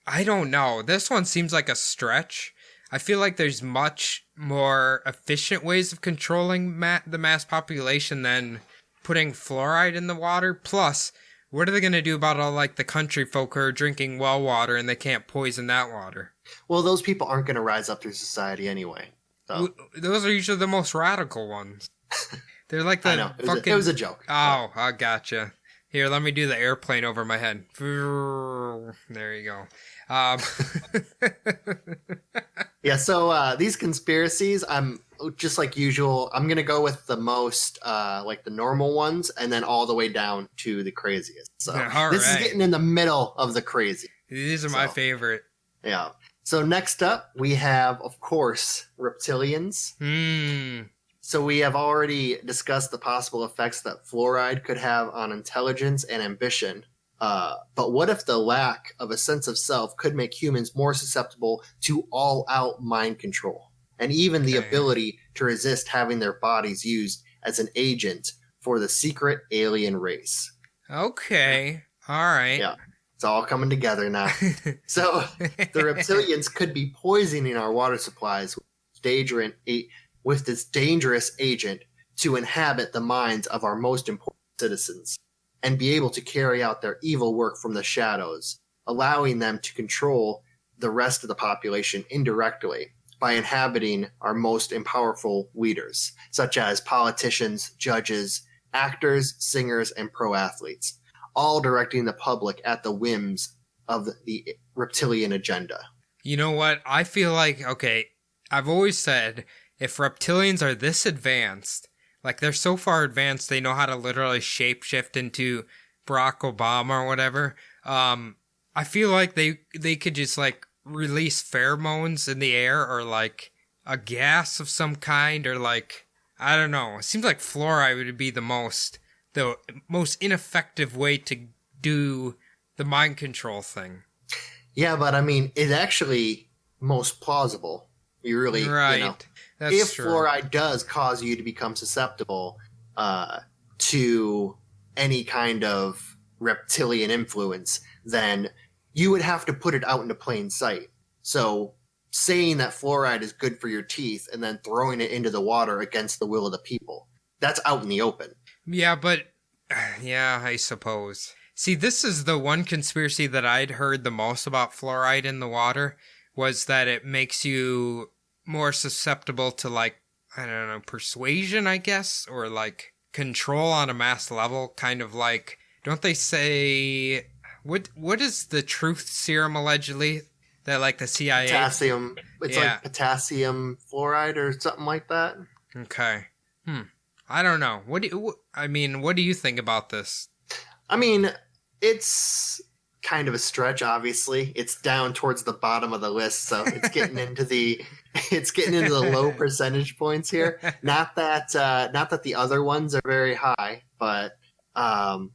[SPEAKER 4] I don't know. This one seems like a stretch. I feel like there's much more efficient ways of controlling the mass population than putting fluoride in the water. Plus, what are they going to do about all like the country folk who are drinking well water and they can't poison that water?
[SPEAKER 5] Well, those people aren't going to rise up through society anyway. So.
[SPEAKER 4] Those are usually the most radical ones. They're like the
[SPEAKER 5] I know. It was a joke.
[SPEAKER 4] Oh, I gotcha. Here, let me do the airplane over my head. There you go.
[SPEAKER 5] Yeah, so these conspiracies, I'm just like usual. I'm going to go with the most, like the normal ones, and then all the way down to the craziest. So this is getting in the middle of the crazy.
[SPEAKER 4] These are my favorite.
[SPEAKER 5] Yeah. So next up, we have, of course, reptilians. So we have already discussed the possible effects that fluoride could have on intelligence and ambition. But what if the lack of a sense of self could make humans more susceptible to all-out mind control, and even the ability to resist having their bodies used as an agent for the secret alien race?
[SPEAKER 4] Okay. All right.
[SPEAKER 5] Yeah. It's all coming together now. So the reptilians could be poisoning our water supplies with this dangerous agent to inhabit the minds of our most important citizens and be able to carry out their evil work from the shadows, allowing them to control the rest of the population indirectly by inhabiting our most powerful leaders, such as politicians, judges, actors, singers, and pro athletes, all directing the public at the whims of the reptilian agenda.
[SPEAKER 4] You know what? I feel like, okay, I've always said if reptilians are this advanced, like they're so far advanced they know how to literally shapeshift into Barack Obama or whatever, I feel like they could just like release pheromones in the air or like a gas of some kind or like, I don't know. It seems like fluoride would be the most ineffective way to do the mind control thing.
[SPEAKER 5] Yeah, but I mean, it's actually most plausible. You really,
[SPEAKER 4] right.
[SPEAKER 5] You know,
[SPEAKER 4] That's
[SPEAKER 5] if
[SPEAKER 4] true.
[SPEAKER 5] fluoride does cause you to become susceptible to any kind of reptilian influence, then you would have to put it out into plain sight. So saying that fluoride is good for your teeth and then throwing it into the water against the will of the people, that's out in the open.
[SPEAKER 4] Yeah, but yeah, I suppose. See, this is the one conspiracy that I'd heard the most about fluoride in the water was that it makes you more susceptible to like, I don't know, persuasion, I guess, or like control on a mass level, kind of like, don't they say, what is the truth serum allegedly that like the CIA?
[SPEAKER 5] Potassium. It's like potassium fluoride or something like that.
[SPEAKER 4] Okay. I don't know. What do you think about this?
[SPEAKER 5] I mean, it's kind of a stretch, obviously. It's down towards the bottom of the list, so it's getting into the low percentage points here. Not that the other ones are very high, but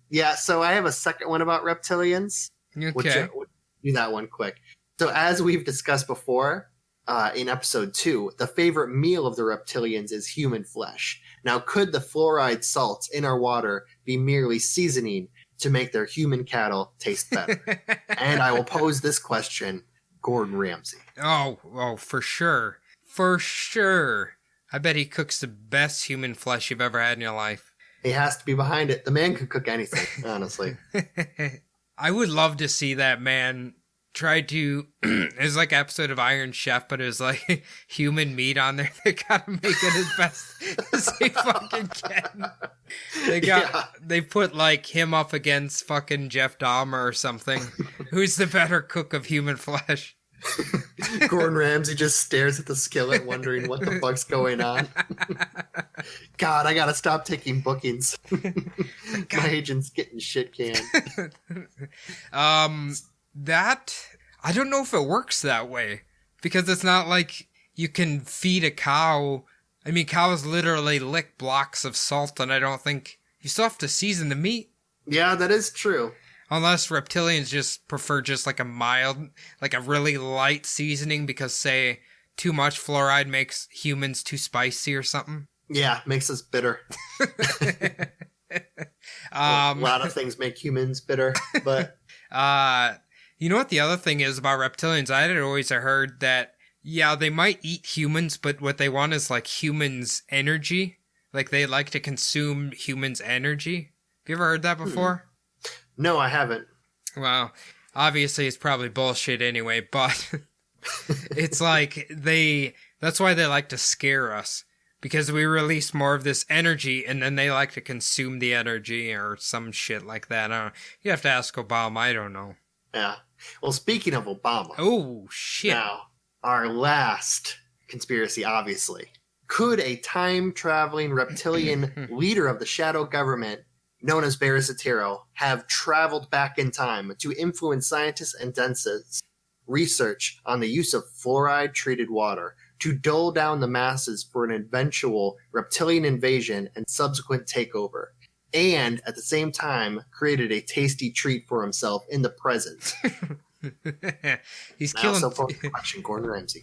[SPEAKER 5] yeah, so I have a second one about reptilians.
[SPEAKER 4] Okay.
[SPEAKER 5] Do that one quick. So as we've discussed before, in episode 2, the favorite meal of the reptilians is human flesh. Now, could the fluoride salts in our water be merely seasoning to make their human cattle taste better? And I will pose this question, Gordon Ramsay.
[SPEAKER 4] Oh, for sure. For sure. I bet he cooks the best human flesh you've ever had in your life.
[SPEAKER 5] He has to be behind it. The man could cook anything, honestly.
[SPEAKER 4] I would love to see that man try to, it was like an episode of Iron Chef, but it was like human meat on there. They gotta make it as best as they fucking can. They put like him up against fucking Jeff Dahmer or something. Who's the better cook of human flesh?
[SPEAKER 5] Gordon Ramsay just stares at the skillet wondering what the fuck's going on. God, I gotta stop taking bookings. My agent's getting shit canned.
[SPEAKER 4] That, I don't know if it works that way. Because it's not like you can feed a cow. I mean, cows literally lick blocks of salt, and I don't think, you still have to season the meat.
[SPEAKER 5] Yeah, that is true.
[SPEAKER 4] Unless reptilians just prefer just like a mild, like a really light seasoning because, say, too much fluoride makes humans too spicy or something.
[SPEAKER 5] Yeah, makes us bitter. A lot of things make humans bitter, but...
[SPEAKER 4] You know what the other thing is about reptilians? I had always heard that, yeah, they might eat humans, but what they want is like humans' energy. Like they like to consume humans' energy. Have you ever heard that before?
[SPEAKER 5] No, I haven't.
[SPEAKER 4] Well, obviously it's probably bullshit anyway, but it's like that's why they like to scare us. Because we release more of this energy, and then they like to consume the energy or some shit like that. I don't know. You have to ask Obama. I don't know.
[SPEAKER 5] Yeah. Well, speaking of Obama.
[SPEAKER 4] Oh, shit.
[SPEAKER 5] Now, our last conspiracy, obviously. Could a time-traveling reptilian leader of the shadow government, known as Barrisatero, have traveled back in time to influence scientists and dentists' research on the use of fluoride-treated water to dull down the masses for an eventual reptilian invasion and subsequent takeover, and at the same time created a tasty treat for himself in the present?
[SPEAKER 4] He's
[SPEAKER 5] I
[SPEAKER 4] killing.
[SPEAKER 5] also pose the question, Gordon Ramsay.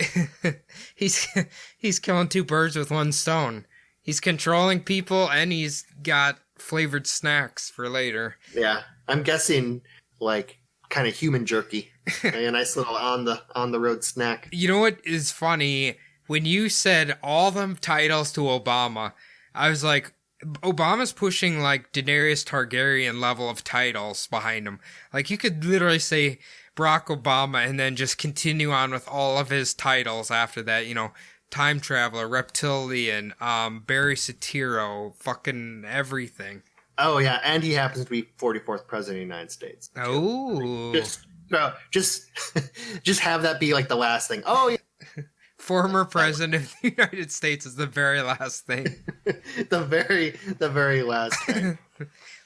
[SPEAKER 4] He's killing two birds with one stone. He's controlling people, and he's got flavored snacks for later.
[SPEAKER 5] Yeah, I'm guessing like kind of human jerky. A nice little on the road snack.
[SPEAKER 4] You know what is funny? When you said all them titles to Obama, I was like, Obama's pushing like Daenerys Targaryen level of titles behind him. Like you could literally say Barack Obama and then just continue on with all of his titles after that, you know, time traveler, reptilian, Barry Soetoro, fucking everything.
[SPEAKER 5] Oh yeah, and he happens to be 44th president of the United States.
[SPEAKER 4] Oh.
[SPEAKER 5] Just have that be like the last thing. Oh yeah.
[SPEAKER 4] Former president of the United States is the very last thing.
[SPEAKER 5] the very last thing.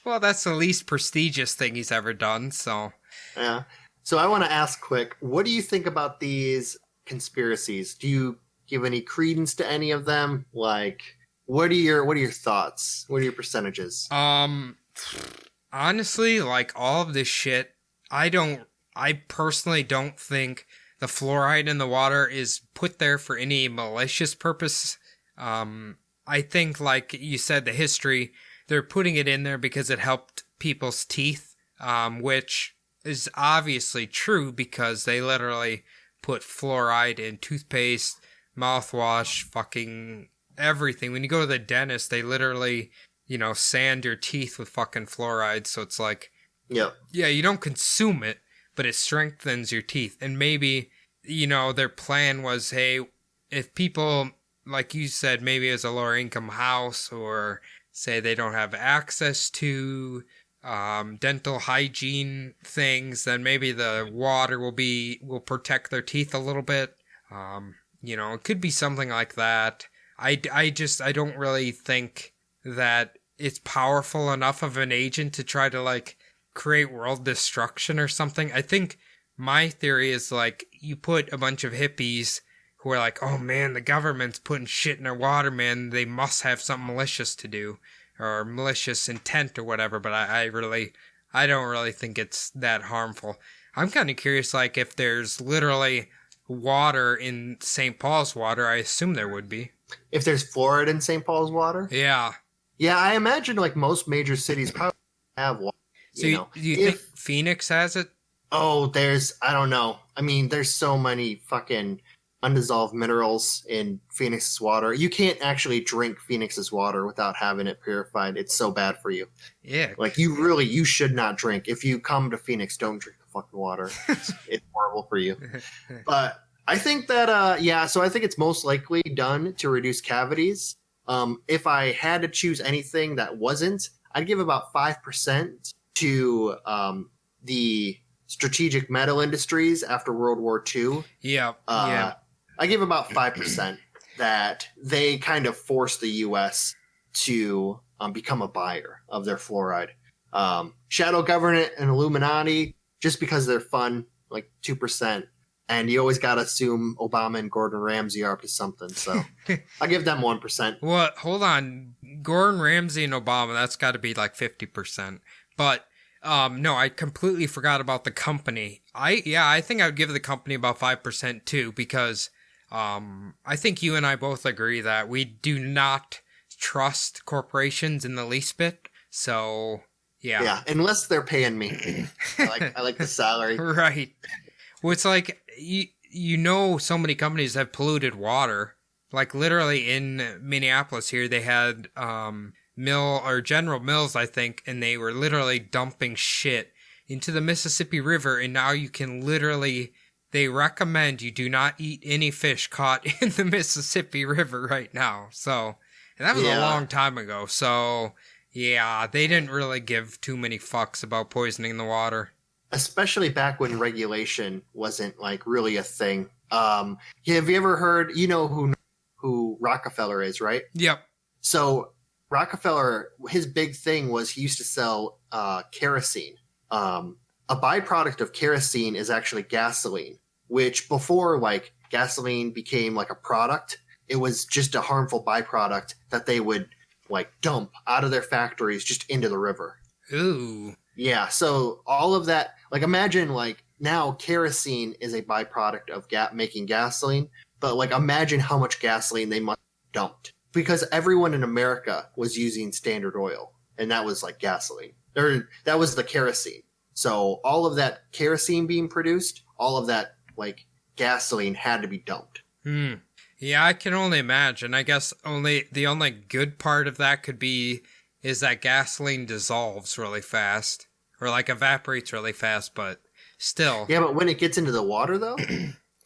[SPEAKER 4] Well, that's the least prestigious thing he's ever done, so.
[SPEAKER 5] Yeah. So I want to ask quick, what do you think about these conspiracies? Do you give any credence to any of them? Like, what are your thoughts? What are your percentages?
[SPEAKER 4] Honestly, like all of this shit, I personally don't think the fluoride in the water is put there for any malicious purpose. I think, like you said, the history, they're putting it in there because it helped people's teeth, which is obviously true because they literally put fluoride in toothpaste, mouthwash, fucking everything. When you go to the dentist, they literally, you know, sand your teeth with fucking fluoride. So it's like,
[SPEAKER 5] yep.
[SPEAKER 4] Yeah, you don't consume it, but it strengthens your teeth. And maybe, you know, their plan was, hey, if people, like you said, maybe as a lower income house, or say they don't have access to dental hygiene things, then maybe the water will protect their teeth a little bit. You know, it could be something like that. I don't really think that it's powerful enough of an agent to try to like create world destruction or something. I think my theory is like you put a bunch of hippies who are like, oh man, the government's putting shit in their water, man. They must have something malicious to do or malicious intent or whatever. But I don't really think it's that harmful. I'm kind of curious, like if there's literally water in St. Paul's water. I assume there would be.
[SPEAKER 5] If there's fluoride in St. Paul's water?
[SPEAKER 4] Yeah.
[SPEAKER 5] Yeah, I imagine like most major cities probably have water.
[SPEAKER 4] So do you think Phoenix has it?
[SPEAKER 5] Oh, I don't know. I mean, there's so many fucking undissolved minerals in Phoenix's water. You can't actually drink Phoenix's water without having it purified. It's so bad for you.
[SPEAKER 4] Yeah.
[SPEAKER 5] Like you should not drink. If you come to Phoenix, don't drink the fucking water. It's horrible for you. But I think that, so I think it's most likely done to reduce cavities. If I had to choose anything that wasn't, I'd give about 5% to the strategic metal industries after World War II.
[SPEAKER 4] Yeah.
[SPEAKER 5] I give about 5% that they kind of forced the U.S. to become a buyer of their fluoride. Shadow government and Illuminati, just because they're fun, like 2%. And you always got to assume Obama and Gordon Ramsay are up to something. So I give them 1%.
[SPEAKER 4] Well, hold on. Gordon Ramsay and Obama, that's got to be like 50%. But no, I completely forgot about the company. I think I would give the company about 5% too, because I think you and I both agree that we do not trust corporations in the least bit. So, yeah.
[SPEAKER 5] Yeah, unless they're paying me. I like the salary.
[SPEAKER 4] Right. Well, it's like, you know, so many companies have polluted water. Like literally in Minneapolis here, they had General Mills, I think, and they were literally dumping shit into the Mississippi River, and now you can literally, they recommend you do not eat any fish caught in the Mississippi River right now. So, and that was a long time ago. So, yeah, they didn't really give too many fucks about poisoning the water.
[SPEAKER 5] Especially back when regulation wasn't like really a thing. Have you ever heard, you know who Rockefeller is, right?
[SPEAKER 4] Yep.
[SPEAKER 5] So Rockefeller, his big thing was he used to sell kerosene. A byproduct of kerosene is actually gasoline, which before like gasoline became like a product, it was just a harmful byproduct that they would like dump out of their factories just into the river.
[SPEAKER 4] Ooh.
[SPEAKER 5] Yeah, so all of that, like imagine like now kerosene is a byproduct of making gasoline, but like imagine how much gasoline they must have dumped. Because everyone in America was using Standard Oil, and that was like gasoline. Or that was the kerosene. So all of that kerosene being produced, all of that like gasoline had to be dumped.
[SPEAKER 4] Yeah, I can only imagine. I guess the only good part of that is that gasoline dissolves really fast, or like evaporates really fast, but still.
[SPEAKER 5] Yeah, but when it gets into the water though?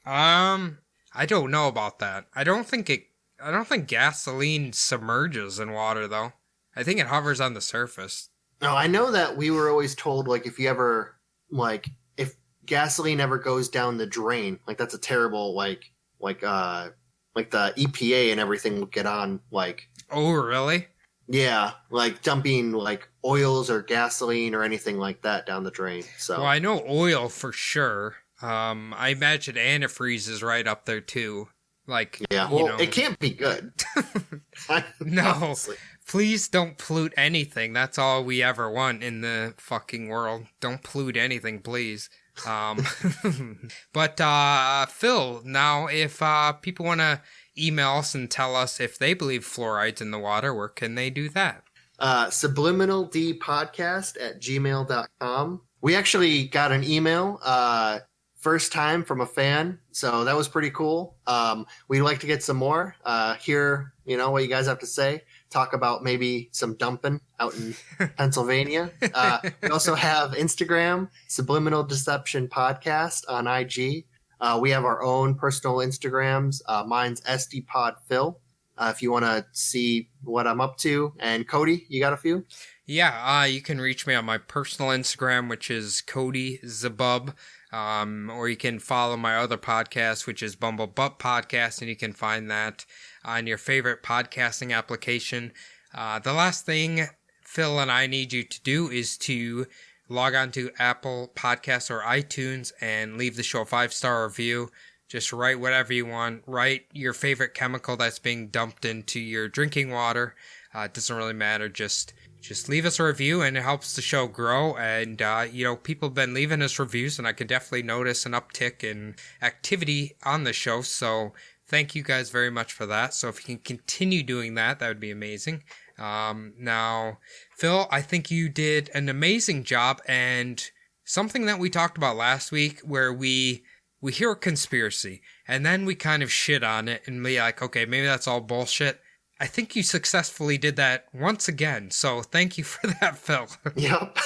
[SPEAKER 4] I don't know about that. I don't think gasoline submerges in water though. I think it hovers on the surface.
[SPEAKER 5] No, I know that we were always told, like, if gasoline ever goes down the drain, like, that's a terrible, like the EPA and everything will get on, like...
[SPEAKER 4] Oh, really?
[SPEAKER 5] Yeah, like dumping, like, oils or gasoline or anything like that down the drain, so...
[SPEAKER 4] Well, I know oil for sure. I imagine antifreeze is right up there, too. Like,
[SPEAKER 5] yeah, well, it can't be good.
[SPEAKER 4] No.
[SPEAKER 5] Honestly.
[SPEAKER 4] Please don't pollute anything. That's all we ever want in the fucking world. Don't pollute anything, please. But Phil, now if people want to email us and tell us if they believe fluoride's in the water, where can they do that?
[SPEAKER 5] subliminaldpodcast@gmail.com. We actually got an email first time from a fan, so that was pretty cool. We'd like to get some more, hear what you guys have to say, talk about maybe some dumping out in Pennsylvania. We also have Instagram, Subliminal Deception Podcast on IG. We have our own personal Instagrams. Mine's SDPodPhil, if you want to see what I'm up to. And Cody, you got a few?
[SPEAKER 4] Yeah, you can reach me on my personal Instagram, which is Cody Zabub. Or you can follow my other podcast, which is Bumble Butt Podcast, and you can find that on your favorite podcasting application. The last thing Phil and I need you to do is to log on to Apple Podcasts or iTunes and leave the show a 5-star review. Just write whatever you want. Write your favorite chemical that's being dumped into your drinking water. It doesn't really matter. Just leave us a review, and it helps the show grow. And, people have been leaving us reviews, and I can definitely notice an uptick in activity on the show. So thank you guys very much for that. So if you can continue doing that, that would be amazing. Now, Phil, I think you did an amazing job. And something that we talked about last week, where we hear a conspiracy, and then we kind of shit on it and be like, okay, maybe that's all bullshit. I think you successfully did that once again, so thank you for that, Phil.
[SPEAKER 5] Yep.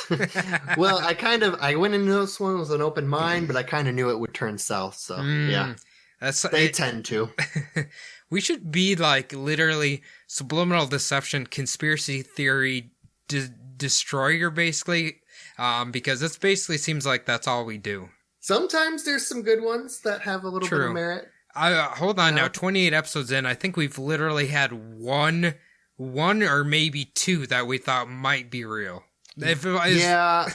[SPEAKER 5] Well, I went into this one with an open mind, but I kind of knew it would turn south, so yeah. They tend to.
[SPEAKER 4] We should be like literally subliminal deception, conspiracy theory destroyer, basically, because it basically seems like that's all we do.
[SPEAKER 5] Sometimes there's some good ones that have a little bit of merit.
[SPEAKER 4] Hold on now, 28 episodes in, I think we've literally had one or maybe two that we thought might be real. We've had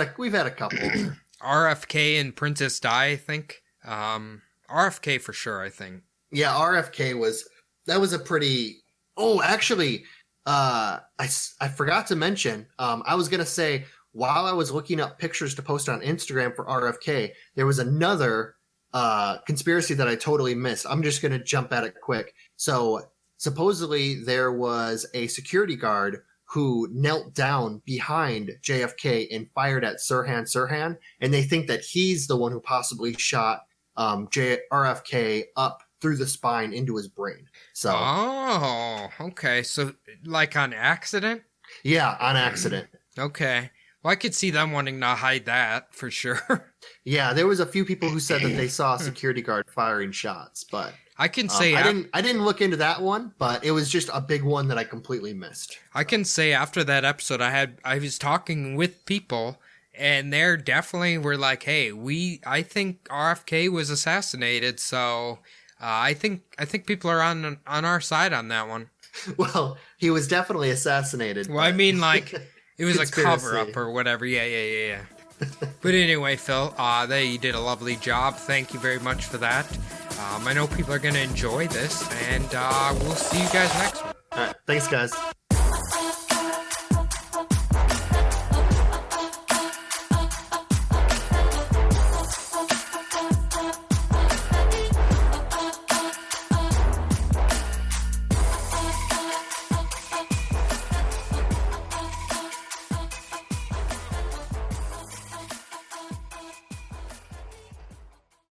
[SPEAKER 5] a couple.
[SPEAKER 4] RFK and Princess Di, I think. RFK for sure, I think.
[SPEAKER 5] Yeah, RFK was a pretty... Oh, actually, I forgot to mention, I was going to say, while I was looking up pictures to post on Instagram for RFK, there was another conspiracy that I totally missed. I'm just going to jump at it quick. So supposedly there was a security guard who knelt down behind JFK and fired at Sirhan, and they think that he's the one who possibly shot RFK up through the spine into his brain. So,
[SPEAKER 4] oh, okay. So like on accident?
[SPEAKER 5] Yeah, on accident.
[SPEAKER 4] Okay. Well, I could see them wanting to hide that for sure.
[SPEAKER 5] Yeah, there was a few people who said that they saw a security guard firing shots, but
[SPEAKER 4] I can say
[SPEAKER 5] I didn't look into that one, but it was just a big one that I completely missed.
[SPEAKER 4] I can say after that episode, I was talking with people, and they definitely were like, "Hey, I think RFK was assassinated." So I think people are on our side on that one.
[SPEAKER 5] Well, he was definitely assassinated.
[SPEAKER 4] Well, I mean, like. It was a cover-up or whatever. Yeah. But anyway, Phil, you did a lovely job. Thank you very much for that. I know people are going to enjoy this, and we'll see you guys next week.
[SPEAKER 5] All right. Thanks, guys.